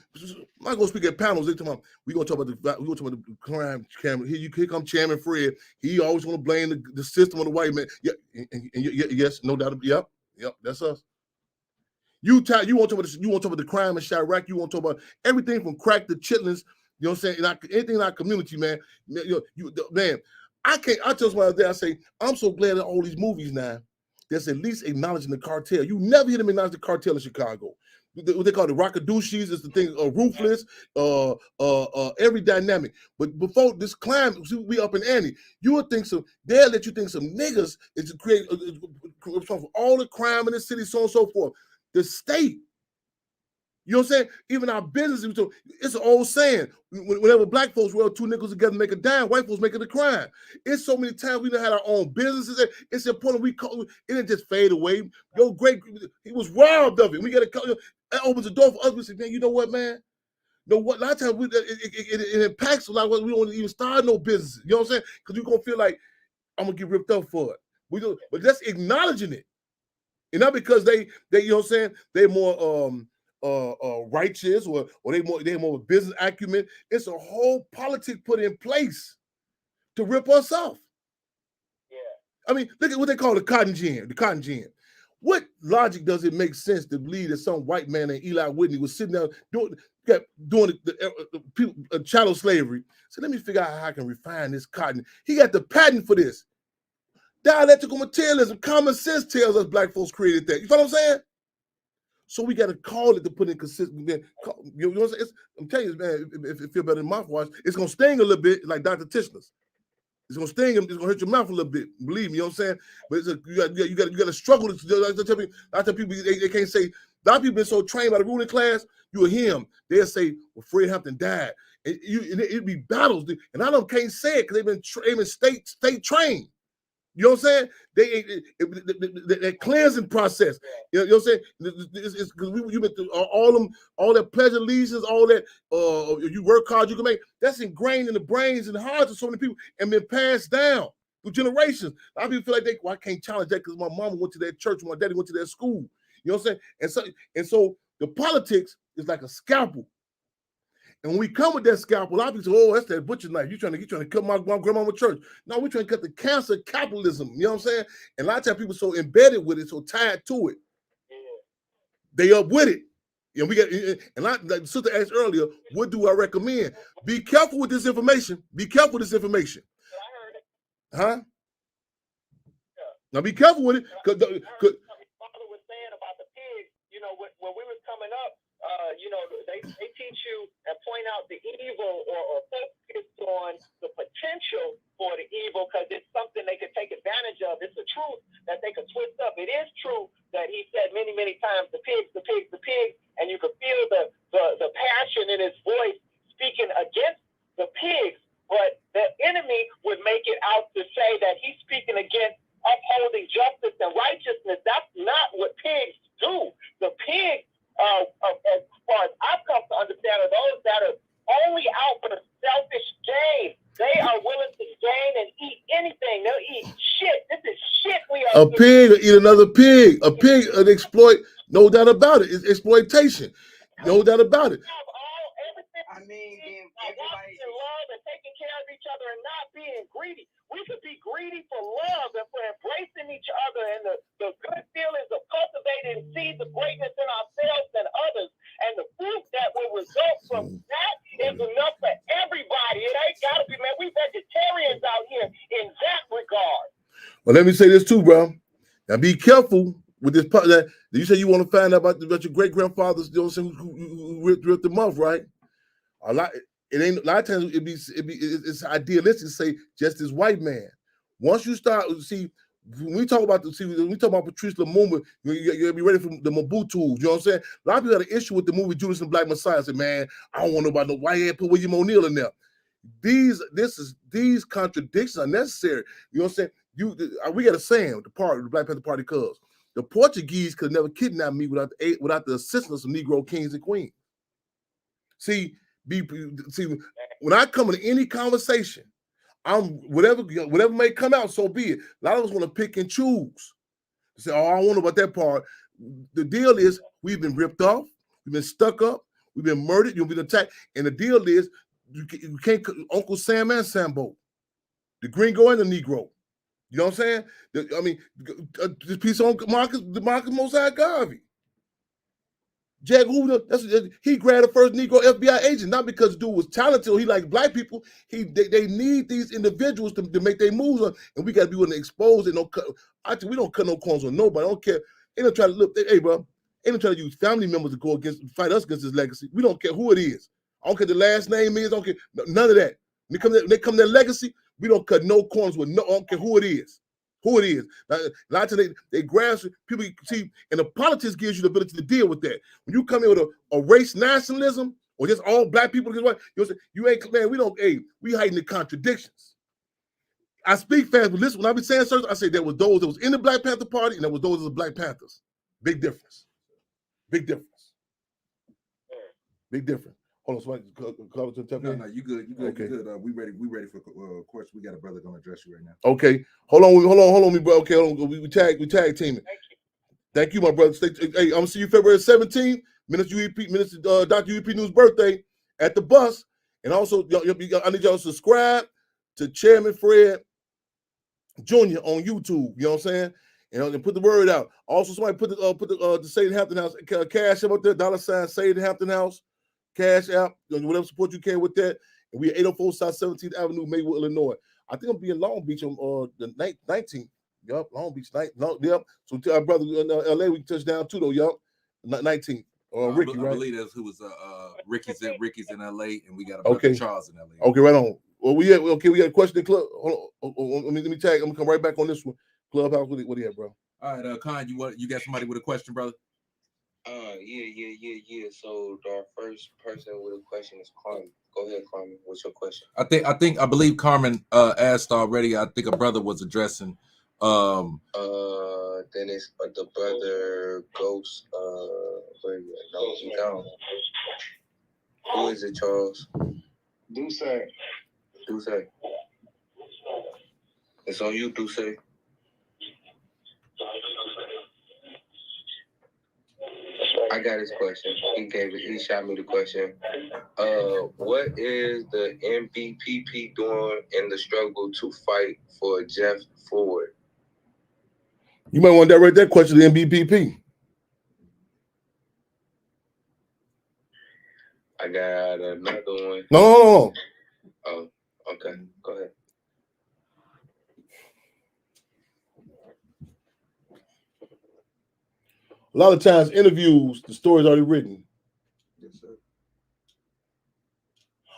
not gonna speak at panels. We're gonna talk about the crime. Here come Chairman Fred. He always gonna blame the system of the white man. Yeah, and yes, no doubt. Yep, that's us. You want to talk about the crime in Chirac. You want to talk about everything from crack to chitlins. You know what I'm saying? Anything in our community, man. Man, I tell somebody there. I say I'm so glad that all these movies now. That's at least acknowledging the cartel. You never hear them acknowledge the cartel in Chicago. What they call the Rockadoochies is the thing, Ruthless, every dynamic. But before this climb, we up in ante. You would think some, they'll let you think some niggas is to create all the crime in the city, so on and so forth. The state. You know what I'm saying? Even our business, it's an old saying. Whenever black folks roll two nickels together and make a dime, white folks make it a crime. It's so many times we done had our own businesses. It's important it didn't just fade away. He was robbed of it. We got to, that opens the door for us. We say, man, you know what, man? A lot of times it impacts a lot of us. We don't even start no businesses. You know what I'm saying? Because we're going to feel like I'm going to get ripped up for it. But that's acknowledging it. And not because they you know what I'm saying, they're more righteous or they more business acumen. It's a whole politic put in place to rip us off.
Yeah.
I mean, look at what they call the cotton gin. What logic does it make sense to believe that some white man named Eli Whitney was sitting down doing the chattel slavery? So let me figure out how I can refine this cotton. He got the patent for this. Dialectical materialism, common sense tells us black folks created that. You know what I'm saying? So we got to call it to put in consistent. You know what I'm saying? I'm telling you, man, if it feel better than mouthwash, it's going to sting a little bit like Dr. Tischner's. It's going to sting him. It's going to hurt your mouth a little bit. Believe me, you know what I'm saying? But you got to struggle. I tell people they can't say. A lot of people been so trained by the ruling class, you'll hear them. They'll say, well, Fred Hampton died. And it'd be battles. And I can't say it because they've been state trained. You know what I'm saying? That cleansing process. You know what I'm saying? It's because you've been through all that pleasure lesions, all that you work hard, you can make. That's ingrained in the brains and the hearts of so many people and been passed down through generations. A lot of people feel like I can't challenge that because my mama went to that church, my daddy went to that school. You know what I'm saying? And so the politics is like a scalpel. And when we come with that scalpel, a lot of people say, oh, that's that butcher knife. You're trying to cut my grandmama church. No, we're trying to cut the cancer of capitalism. You know what I'm saying? And a lot of times people so embedded with it, so tied to it. They up with it. And like the sister asked earlier, what do I recommend? Be careful with this information. Be careful with this information. Huh? Now be careful with it.
Father was saying about the pigs, when we was coming up, they teach you and point out the evil or focus on the potential for the evil because it's something they could take advantage of. It's the truth that they could twist up. It is true that he said many, many times, the pigs, and you could feel the passion in his voice speaking against the pigs, but the enemy would make it out to say that he's speaking against upholding justice and righteousness. That's not what pigs do. The pigs, as far as I've come to understand, are those that are only out for the selfish gain. They are willing to gain and eat anything. They'll eat shit. This is shit we are.
A pig will eat another pig. A pig will exploit, no doubt about it. It's exploitation. No doubt about it.
Everybody in love and taking care of each other and not being greedy. We could be greedy for love and for embracing each other and the good feelings of cultivating seeds of greatness in ourselves and others. And the fruit that will result from that is enough for everybody. It ain't gotta be, man. We vegetarians out here in that regard.
Well, let me say this too, bro. Now be careful with this part that you say you want to find out about your great grandfathers, who ripped them off, right? A lot of times it's idealistic to say just this white man. Once you start when we talk about Patrice Lumumba, you gotta be ready for the Mobutu. You know what I'm saying? A lot of people had an issue with the movie Judas and Black Messiah. Say, man, I don't want nobody to know why you had put William O'Neill in there. These contradictions are necessary. You know what I'm saying? We got a saying, the Black Panther Party, cuz the Portuguese could never kidnap me without the assistance of Negro kings and queens. See, when I come into any conversation, I'm whatever may come out, so be it. A lot of us want to pick and choose. Say, oh, I don't know about that part. The deal is we've been ripped off, we've been stuck up, we've been murdered, you've been attacked, and the deal is you can't Uncle Sam and Sambo, the Gringo and the Negro. You know what I'm saying? This piece on Marcus Mosiah Garvey. Jack Hoover, he grabbed the first Negro FBI agent, not because the dude was talented or he liked black people. They need these individuals to make their moves on, and we got to be willing to expose it. We don't cut no corners on nobody. I don't care. They don't try to look. Hey, bro, they don't try to use family members to fight us against his legacy. We don't care who it is. I don't care the last name is. I don't care none of that. When they come to their legacy, we don't cut no corners with no. I don't care who it is. Who it is. Now, a lot of times they grasp people, see, and the politics gives you the ability to deal with that. When you come in with a race nationalism or just all black people, you ain't, man, we hiding the contradictions. I speak fast, but listen, when I be saying something, I say there was those that was in the Black Panther Party and there was those that was Black Panthers. Big difference. Big difference. Big difference. Hold on, somebody call to tell me.
No, you good. You good.
Okay.
You good. We ready for course. We got a brother gonna address you right now.
Okay. Hold on, me, bro. Okay, hold on. We tag teaming. Thank you, my brother. Hey, I'm gonna see you February 17th, Minister Dr. UEP News birthday at the bus. And also, I need y'all to subscribe to Chairman Fred Jr. on YouTube. You know what I'm saying? And put the word out. Also, somebody put the Say the Hampton House cash up there, $ Say the Hampton House. Cash app, whatever support you can with that. And we at 804 South 17th Avenue, Maywood, Illinois. I think I'll be in Long Beach on the 19th. Yup, Long Beach night. Yep. So tell our brother in LA we can touch down too though. Yup, 19th. Ricky, right?
I believe that's who was Ricky's in LA, and we got a brother Charles in LA.
Okay, right on. Well, we got a question in club. Hold on, let me tag. I'm gonna come right back on this one. Clubhouse, what do you have, bro?
All right, Con, you got somebody with a question, brother?
Yeah. So our first person with a question is Carmen. Go ahead, Carmen. What's your question?
I believe Carmen asked already. I think a brother was addressing.
Then it's the brother Ghost. Where you at? No, he gone. Who is it, Charles?
Duce.
It's on you, Duce. I got his question. He shot me the question. What is the MBPP doing in the struggle to fight for Jeff Ford?
You might want to direct that question to the MBPP.
I got another one.
No.
Oh, okay. Go ahead.
A lot of times, interviews, the story's already written.
Yes, sir.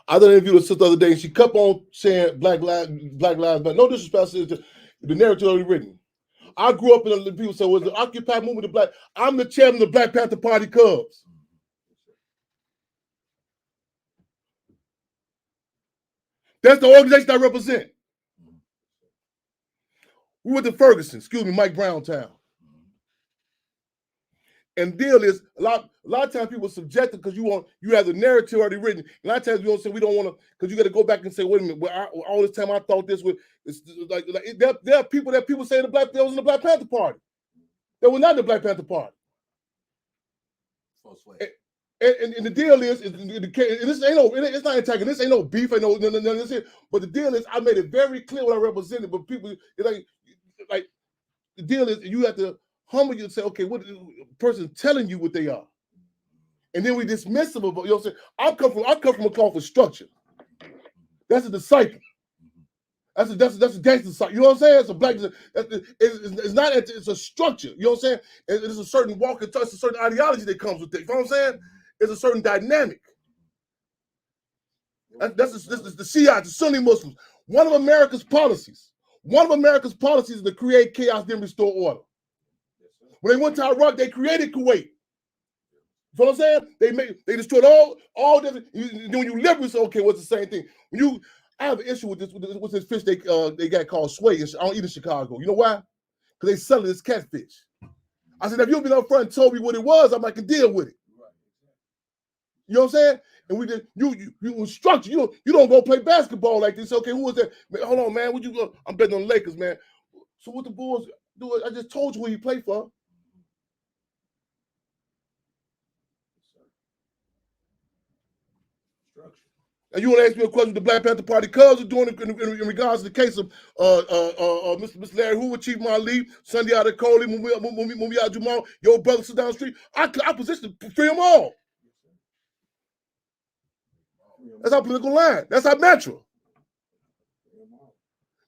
I did an interview with a sister the other day, and she kept on saying Black Lives, but no disrespect, the narrative already written. I grew up in the people say, was the Occupy movement the Black? I'm the chairman of the Black Panther Party Cubs. That's the organization I represent. We went to Ferguson, Mike Brown town. And the deal is a lot of times people are subjective because you have the narrative already written. A lot of times we don't say we don't want to, because you got to go back and say, wait a minute, all this time I thought this was like there are people say that was in the Black Panther Party. That was not the Black Panther Party. And the deal is, this ain't no, it's not attacking. This ain't no beef. Ain't no, this here. But the deal is, I made it very clear what I represented. But people, like the deal is, you have to humble you and say, okay, what the person telling you what they are, and then we dismiss them. You know what I'm saying? I come from a call for structure. That's a disciple. That's a gangster disciple. You know what I'm saying? It's a black. It's a structure. You know what I'm saying? It's a certain walk and touch, a certain ideology that comes with it. You know what I'm saying? It's a certain dynamic. That's the Shiite, the Sunni Muslims. One of America's policies is to create chaos, then restore order. When they went to Iraq, they created Kuwait. You know what I'm saying? They destroyed all different. When you liberals say, okay, what's the same thing? I have an issue with this fish they got called sway. I don't eat in Chicago. You know why? Because they sell this catfish. I said, if you've been up front and told me what it was, I might can deal with it. You know what I'm saying? And we did. You structure. You don't go play basketball like this. Okay, who was that? Man, hold on, man. What you go? I'm betting on the Lakers, man. So what the Bulls do? I just told you who he played for. And you want to ask me a question? The Black Panther Party Cubs are doing in regards to the case of Mr. Larry Hoover, Chief Mali, Sunday Adekole, Mumia Jamal, your brother sit down the street. I position to free them all. That's our political line. That's our mantra.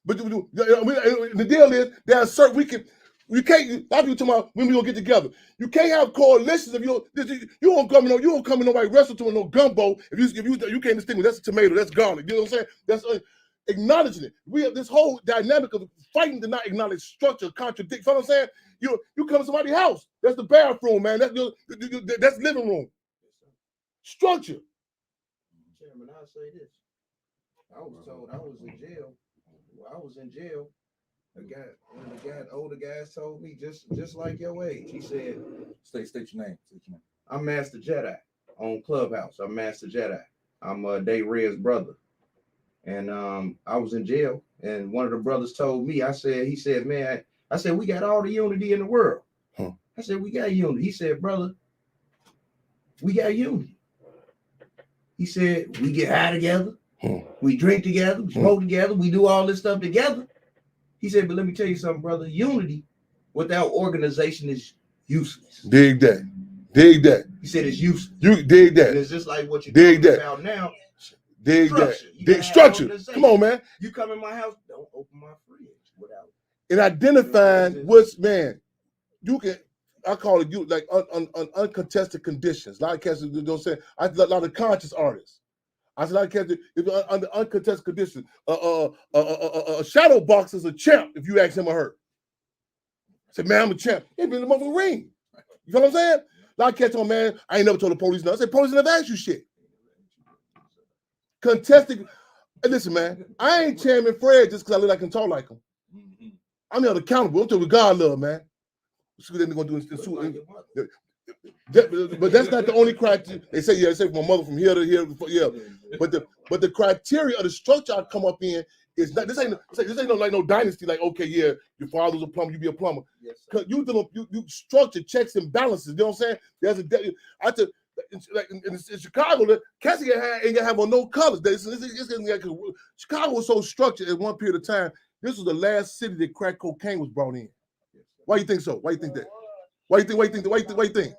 But the deal is there are certain you can't. A lot of people talking about when we gonna get together. You can't have coalitions if you don't come in nobody wrestle to no gumbo. If you can't distinguish that's a tomato, that's garlic. You know what I'm saying? That's acknowledging it. We have this whole dynamic of fighting to not acknowledge structure, contradict. You know what I'm saying? You come to somebody's house. That's the bathroom, man. That's living room. Structure.
Chairman, I'll say this. I was told I was in jail. Well, I was in jail. One of the older guys told me just like your age. He said,
"State your name.
I'm Master Jedi on Clubhouse. I'm Master Jedi. I'm Day Red's brother, and I was in jail. And one of the brothers told me. He said, man. I said, we got all the unity in the world. I said, we got unity. He said, brother, we got unity. He said, we get high together. We drink together. We smoke together. We do all this stuff together. He said, but let me tell you something, brother. Unity without organization is useless.
Dig that.
He said it's useless.
You dig that.
And it's just like what you're talking about now.
Dig structure. Dig structure. Come on, man.
You come in my house, don't open my fridge without.
And identifying what's, man, you can, I call it like uncontested conditions. A lot of cats don't say, a lot of conscious artists. I said, I can't do under uncontested conditions. A shadow boxer's a champ if you ask him or her. I said, man, I'm a champ. He been in the motherfucking ring. You know what I'm saying? A lot of cats on, man, I ain't never told the police nothing. I said, police never asked you shit. Contested. Hey, listen, man, I ain't Chairman Fred just because I look like I can talk like him. I'm held accountable. I'm talking God love, man. See what they're going to do. But that's not the only criteria. They say from my mother from here to here. Yeah, but the criteria of the structure I come up in is not. This ain't no like no dynasty. Like, okay, yeah, your father's a plumber, you be a plumber. Cause you structure checks and balances. You know what I'm saying? In Chicago, the cats ain't gonna have on no colors. Chicago was so structured at one period of time. This was the last city that crack cocaine was brought in. Why you think so? Why you think that? Why you think?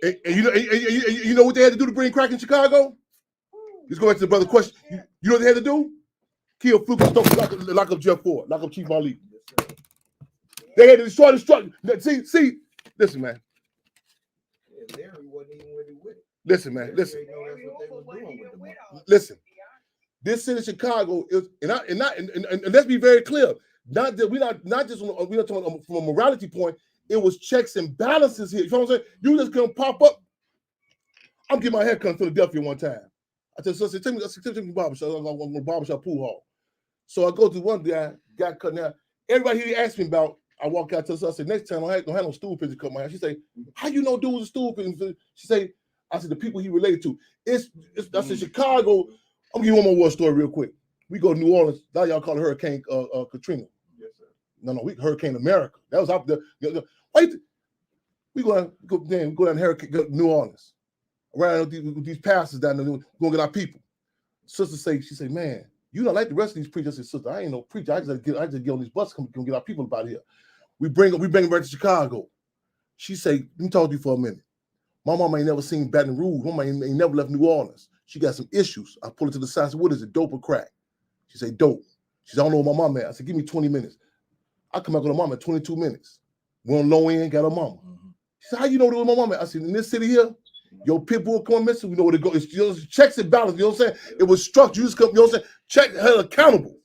And you know what they had to do to bring crack in Chicago? Let's go back to the brother question. You know what they had to do? Kill Fluke, lock up Jeff Ford, lock up Chief Malik. They had to destroy the structure. See, listen, man. Listen, man. Listen. This city of Chicago is, and let's be very clear. Not that we're not just talking from a morality point. It was checks and balances here. You know what I'm saying? You just couldn't pop up. I'm getting my hair cut in Philadelphia one time. I said, so take me to the barbershop. I'm going to barbershop pool hall. So I go to one guy cutting out. Everybody he asked me about, I walk out to her. I said, next time I don't have no stool picture cut my hair. She say, how you know dude was a stool picture? She say, I said, the people he related to. I said, Chicago. I'm gonna give you one more war story real quick. We go to New Orleans. Now y'all call it Hurricane Katrina. Yes, sir. No, Hurricane America. That was up there. We go down Hurricane New Orleans. Around with these pastors down there, we're gonna get our people. Sister she say, man, you not like the rest of these preachers. I said, sister, I ain't no preacher. I just get on these buses, come get our people about here. We bring them back to Chicago. She say, let me talk to you for a minute. My mama ain't never seen Baton Rouge. Mama ain't never left New Orleans. She got some issues. I pull it to the side. I said, what is it, dope or crack? She say, dope. She said, I don't know where my mama at. I said, give me 20 minutes. I come back with her mama at 22 minutes. We're on low end, got her mama. She said, how you know where my mama at? I said, in this city here, your pit bull come missing, we know where to go. It's checks and balances, you know what I'm saying? It was structured. You just come, you know what I'm saying? Check her accountable.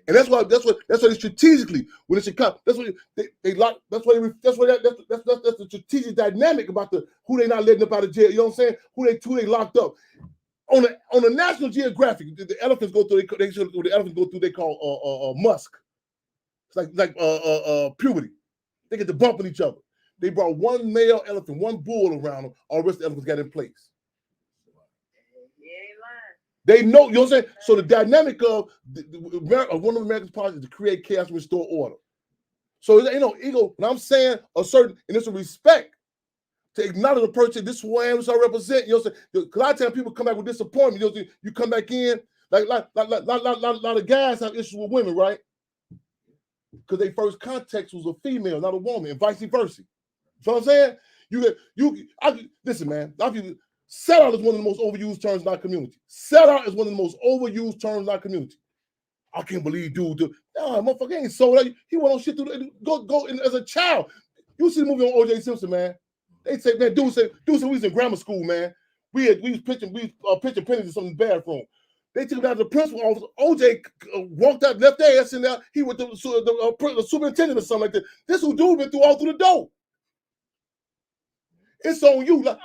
And that's why they strategically, when it's Chicago, that's what they lock, that's the strategic dynamic about who they not letting up out of jail, you know what I'm saying? Who they locked up. On the National Geographic, the elephants go through. They call musk. It's like puberty. They get to bumping each other. They brought one male elephant, one bull around them. All the rest of the elephants got in place. They know, you know what I'm saying. So the dynamic of one of America's policies is to create chaos and restore order. So there ain't no ego. When I'm saying and it's a respect. To acknowledge the person, this is who I am, this is who I represent. You know what I'm saying? Because a lot of times people come back with disappointment. You know, you come back in, like a lot of guys have issues with women, right? Because their first context was a female, not a woman, and vice versa. You know what I'm saying? Listen, man. Sell out is one of the most overused terms in our community. Sell out is one of the most overused terms in our community. I can't believe dude. Nah, motherfucker ain't sold out. He went on shit through. Go in as a child. You see the movie on O.J. Simpson, man. They say, man, dude said we was in grammar school, man. We was pitching pennies in some bathroom. They took him down to the principal office. OJ walked out, left their ass in there. He went to the superintendent or something like that. This who dude been through all through the door. It's on you. Like,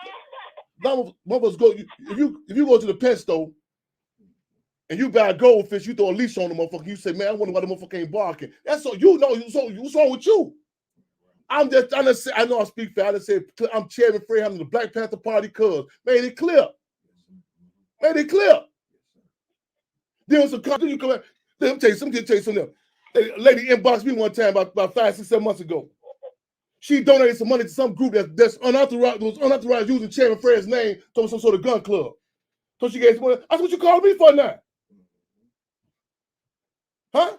motherfuckers go. If you go to the pet store and you buy a goldfish, you throw a leash on the motherfucker. You say, man, I wonder why the motherfucker ain't barking. That's so you know. So what's wrong with you? I know I speak fair. I just said I'm Chairman Fred. I'm the Black Panther Party cuz. Made it clear. Then was some you come out. Let me tell you something. A lady inboxed me one time about 5, 6, 7 months ago. She donated some money to some group that's unauthorized using Chairman Fred's name to some sort of gun club. So she gave some money. That's what you called me for now. Huh?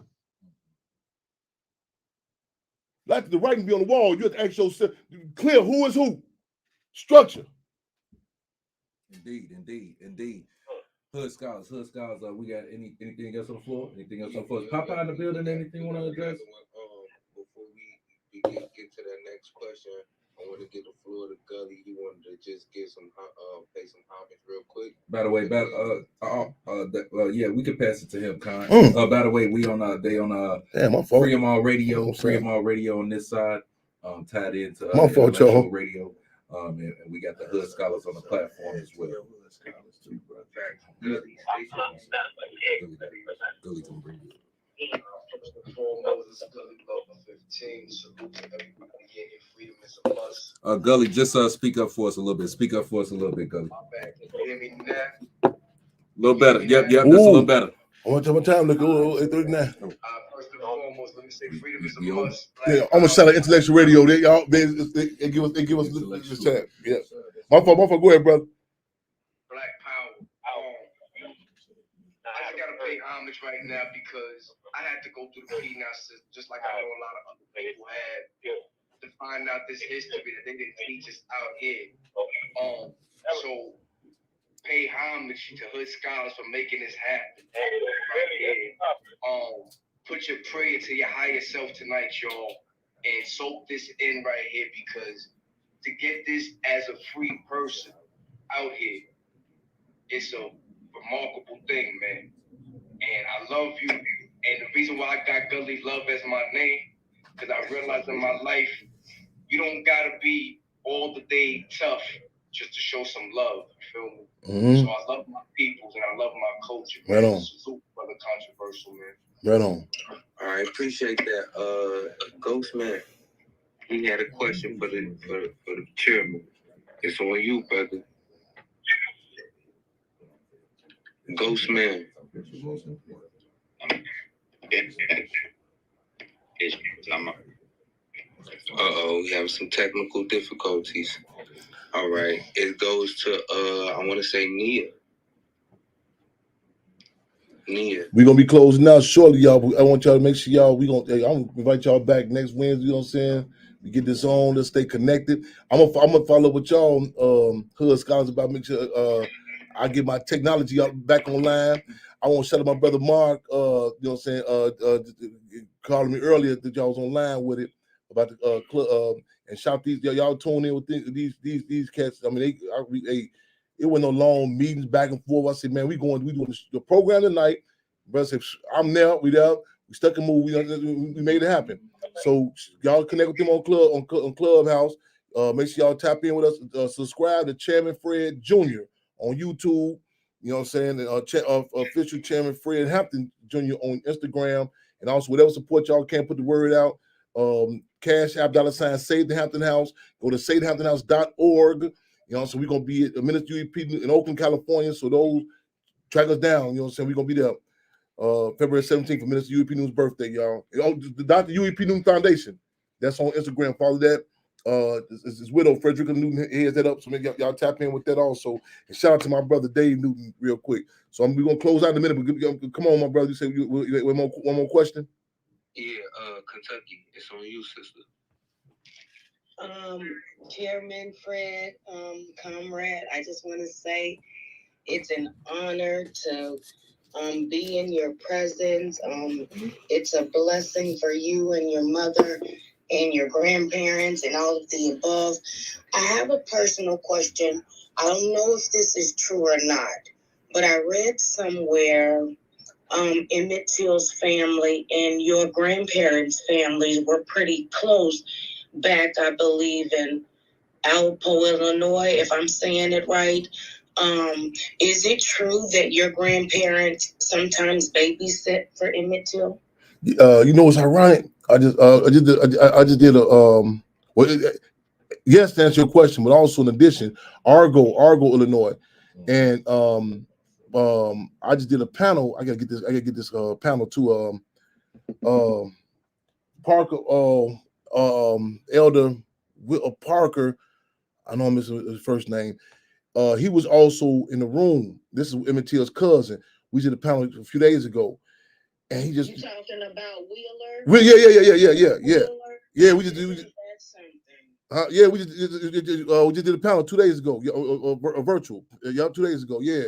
Like the writing be on the wall, you have to ask yourself, clear who is who. Structure.
Indeed. Hood scholars. We got anything else on the floor? Anything else on the floor? Is Papa in the building? Anything you want to address?
Before we get to that next question, I want to get the floor to Gully. He wanted to just get pay some homage real quick.
By the way, we could pass it to him, Con. By the way, we on Freedom All Radio. Freedom All Radio on this side. tied into
My fault,
intellectual
y'all.
radio. And we got the Hood Scholars on the platform as well. Gully can bring it.
First and foremost, Gully Love 15. Salute to everybody here. Freedom is a must.
Gully, just speak up for us a little bit. Speak up for us a little bit, Gully.
My bad. Can you hear me now?
A little better. Yep, that's a little better.
What time? Look, 8:39.
First and foremost, let me say freedom is a must.
Yeah, I'm gonna shout out intellectual radio. They give us this chat. Yeah. My fault. Go ahead, brother.
Black power. I just gotta pay homage right now because I had to go through the PNOS system, just like I know a lot of other people had, to find out this history that they didn't teach us out here. So pay homage to Hood Scholars for making this happen right here. Put your prayer to your higher self tonight, y'all, and soak this in right here, because to get this as a free person out here, it's a remarkable thing, man. And I love you. And the reason why I got Gully Love as my name, because I realized in my life, you don't gotta be all the day tough just to show some love. You feel me?
Mm-hmm.
So I love my peoples and I love my culture.
Right on.
Super brother controversial, man.
Right on.
All right, appreciate that. Ghost Man, he had a question for the chairman. It's on you, brother. Ghost Man. We have some technical difficulties. All right, it goes to I want to say Nia. We're gonna be closing out shortly, y'all. I want y'all to make sure y'all I'm gonna invite y'all back next Wednesday. You know what I'm saying? We get this on. Let's stay connected. I'm gonna follow up with y'all, Hood Scholars, about make sure I get my technology back online. I want to shout out my brother Mark. You know what I'm saying? Calling me earlier that y'all was online with it about the club. And shout these y'all tune in with these cats. I mean, it wasn't no long meetings back and forth. I said, man, we doing the program tonight. Brother said, I'm there, we there. We stuck a move. We made it happen. So y'all connect with them on Clubhouse. Make sure y'all tap in with us. Subscribe to Chairman Fred Jr. on YouTube. You know what I'm saying? Official Chairman Fred Hampton Jr. on Instagram. And also whatever support y'all can, put the word out. Cash App $ Save the Hampton House. Go to savethehamptonhouse.org. You know, so we're gonna be at the Ministry UEP in Oakland, California. So those track us down. You know what I'm saying? We're gonna be there February 17th for Minister UEP News' birthday, y'all. The Dr. UEP Newton Foundation. That's on Instagram. Follow that. His widow, Frederica Newton, heads that up. So maybe y'all tap in with that also. And shout out to my brother Dave Newton real quick. So we're gonna close out in a minute. But come on, my brother. You say one more question? Yeah, Kentucky. It's on you, sister.
Chairman Fred, comrade, I just want to say it's an honor to be in your presence. It's a blessing for you and your mother and your grandparents and all of the above. I have a personal question. I don't know if this is true or not, but I read somewhere Emmett Till's family and your grandparents' families were pretty close back, I believe, in Alpo, Illinois, if I'm saying it right. Is it true that your grandparents sometimes babysit for Emmett Till?
You know what's ironic? I just did a yes to answer your question, but also in addition, Argo, Illinois, and I just did a panel. I gotta get this panel to Parker, Elder Parker. I know I'm missing his first name. He was also in the room. This is Emmett Till's cousin. We did a panel a few days ago, and he just.
You talking about Wheeler?
Yeah. Yeah, we just did a panel 2 days ago. A virtual. 2 days ago. Yeah.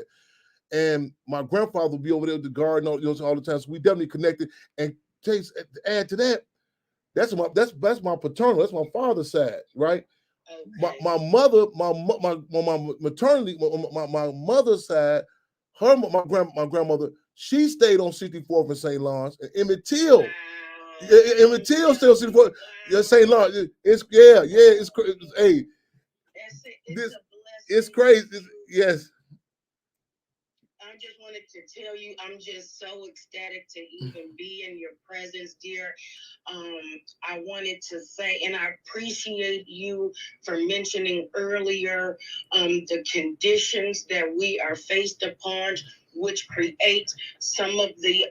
And my grandfather would be over there at the garden all the time. So we definitely connected. And to add to that, that's my paternal. That's my father's side, right? Okay. My mother, my maternity, my mother's side, my grandmother, she stayed on 64th and St. Lawrence, and Emmett Till Emmett Till still sitting for St. Lawrence. It's it's crazy. Hey, it's crazy. Yes.
I just wanted to tell you, I'm just so ecstatic to even be in your presence, dear. I wanted to say, and I appreciate you for mentioning earlier the conditions that we are faced upon, which create some of the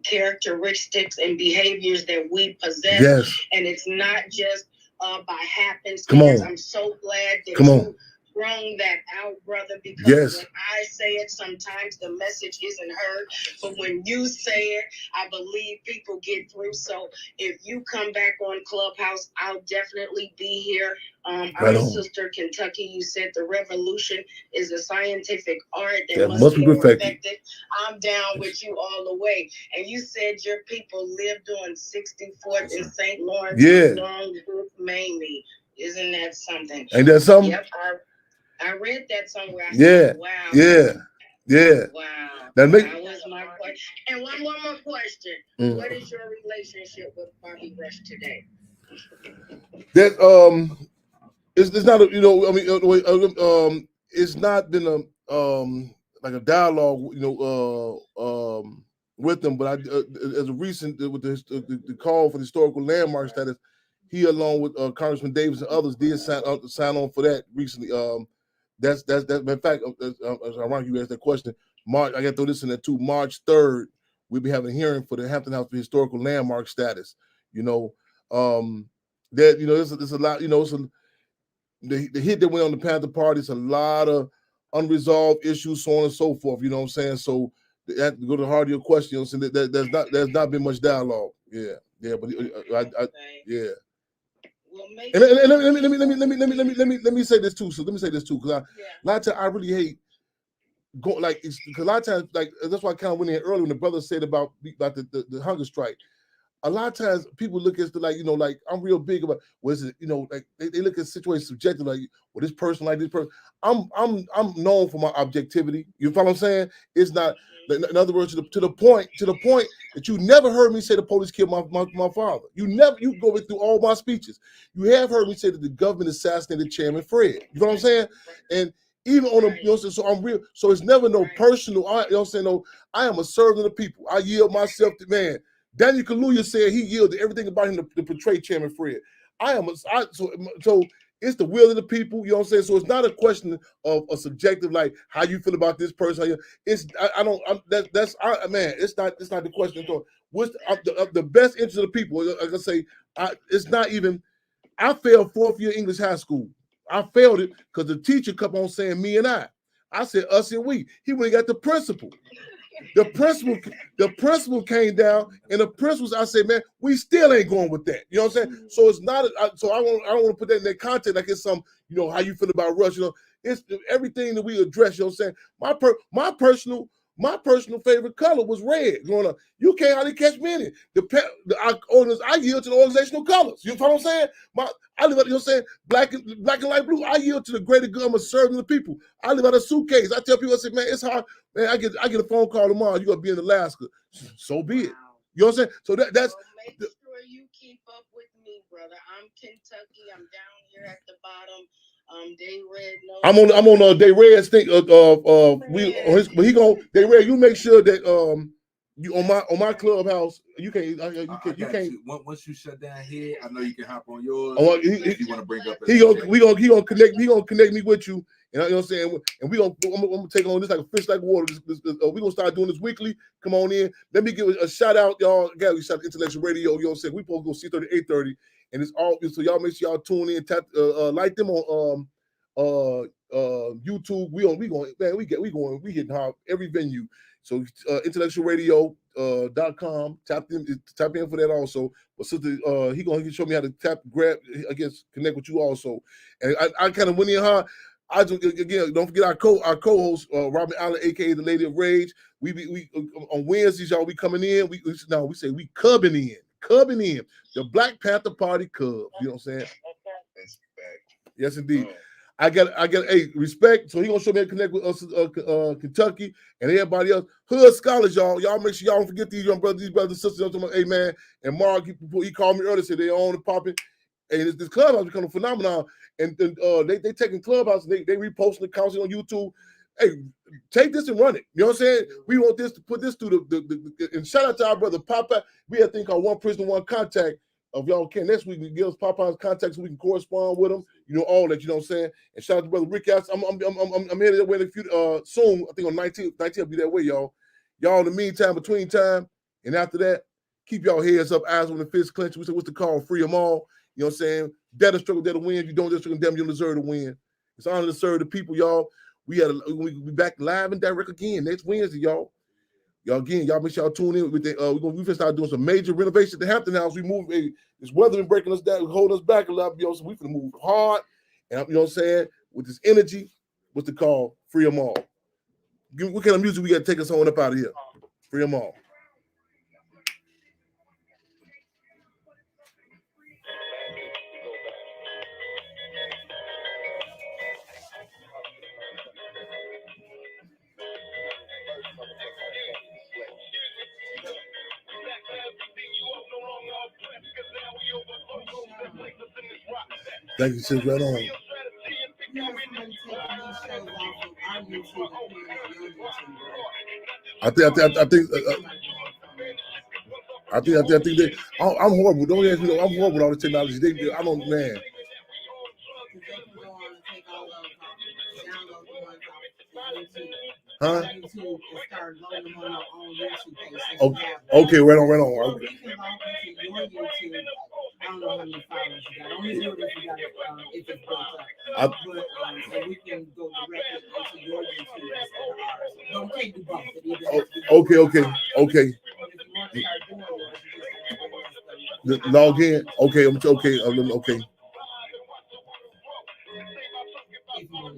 characteristics and behaviors that we possess.
Yes.
And it's not just by happenstance.
Come on.
I'm so glad that
Come on.
Brung that out, brother, because
yes.
when I say it, sometimes the message isn't heard. But when you say it, I believe people get through. So if you come back on Clubhouse, I'll definitely be here. Our sister Kentucky, you said the revolution is a scientific art that must be perfected. I'm down with you all the way. And you said your people lived on 64th in St. Lawrence, along with Mamie. Isn't that something?
Ain't that something?
Yep, I read that somewhere. I
said,
wow.
Yeah.
Wow.
That
was my question. And one more question. What is your relationship with Bobby Rush today?
That it's not a, you know, I mean it's not been a like a dialogue, you know, with them, but I as a recent with the call for the historical landmark status, he along with Congressman Davis and others did sign on for that recently. That's in fact, as ironic you asked that question. March, I got to throw this in there too. March 3rd, we'll be having a hearing for the Hampton House for historical landmark status. You know, that you know, there's a lot. You know, the hit that went on the Panther Party is a lot of unresolved issues, so on and so forth. You know what I'm saying? So that to go to the heart of your question, you know what I'm saying? There's not been much dialogue. Yeah, but yeah. And let me say this too. So let me say this too, because a lot of times I really hate going like because a lot of times like that's why I kind of went in earlier when the brother said about the hunger strike. A lot of times people look at the, like, you know, like I'm real big about was it, you know, like they look at situations subjective, like, well, this person like this person. I'm known for my objectivity. You follow what I'm saying? It's not, in other words, to the point that you never heard me say the police killed my father. You go through all my speeches. You have heard me say that the government assassinated Chairman Fred. You know what I'm saying? And even on the, you know, so I'm real. So it's never no personal. You know what I'm saying? No, I am a servant of the people. I yield myself to man. Daniel Kaluuya said he yielded everything about him to portray Chairman Fred. So it's the will of the people, you know what I'm saying? So it's not a question of a subjective, like how you feel about this person. It's it's not the question. So what's the best interest of the people? Like I say, it's not even. I failed 4th year English high school. I failed it because the teacher kept on saying me and I. I said us and we. He went and got the principal. The principal came down, and the principals, I said, man, we still ain't going with that. You know what I'm saying? So it's not. So I don't want to put that in that context like it's some, you know, how you feel about Rush. You know, it's everything that we address. You know what I'm saying? My personal favorite color was red growing up. You can't hardly catch me in it. I yield to the organizational colors. You know what I'm saying? I live out, you know what I'm saying? Black and light blue. I yield to the greater good. I'm serving the people. I live out a suitcase. I tell people, I say, man, it's hard. Man, I get a phone call tomorrow. You're gonna be in Alaska. So be it. You know what I'm saying? So that's
make sure you keep up with me, brother. I'm Kentucky. I'm down here at the bottom. Day Red.
I'm on Day Red's thing. But he gonna Day Red. You make sure that you on my Clubhouse. You can't. You can't.
Once you shut down here, I know you can hop on yours.
If you want to bring up, he gonna connect. He gonna connect me with you. And you know what I'm saying? And I'm gonna take on this like a fish like water. We gonna start doing this weekly. Come on in. Let me give a shout out, y'all. Again, we shout out Intellectual Radio. You know what I'm saying? We supposed to go 6:30, 8:30, and it's all. So y'all make sure y'all tune in. Tap like them on YouTube. We hitting hard every venue. So intellectualradio.com. Tap in for that also. But sister, he gonna show me how to connect with you also. And I kind of went in hard. I just, again, don't forget our co-host Robin Allen, aka the Lady of Rage. We on Wednesdays, y'all, we coming in. We say we cubbing in the Black Panther Party Cub. You know what I'm saying? Yes, indeed. I got respect. So he gonna show me how to connect with us, Kentucky and everybody else. Hood scholars, y'all. Y'all make sure y'all don't forget these young brothers, these brothers and sisters. Hey man, and Mark, he called me earlier, said they on and popping. And this clubhouse becoming a phenomenon. And they taking clubhouse, they reposting the content on YouTube. Hey, take this and run it. You know what I'm saying? We want this to put this through the and shout out to our brother Papa. We had a thing called One Prisoner, One Contact. If y'all can next week, we give us Papa's contact so we can correspond with him. You know, all that, you know what I'm saying? And shout out to brother Rick. I'm headed that way soon. I think on 19th I'll be that way, y'all. Y'all in the meantime, between time, and after that, keep y'all heads up, eyes on the fist clenched. What's the call? Free them all. You know what I'm saying? Dare to struggle, dare to win. If you don't just struggle, damn, you don't deserve to win. It's honor to serve the people, y'all. We'll be back live and direct again next Wednesday, y'all. Y'all make sure y'all tune in with the we're gonna start doing some major renovations at the Hampton House. We move this weather been breaking us down, holding us back a lot, y'all. So we gonna move hard, and you know what I'm saying, with this energy, what's the call? Free them all. What kind of music we gotta take us on up out of here? Free them all. Thank you, sis. Right on. I think that I'm horrible. Don't ask me. I'm horrible with all the technology. I don't, man. Huh? Okay, right on. Okay.
I don't know how many followers you got. Only do it if you got if it's built up. And we can go directly into your YouTube instead of ours. Don't take the bump.
Okay. Log in. Okay.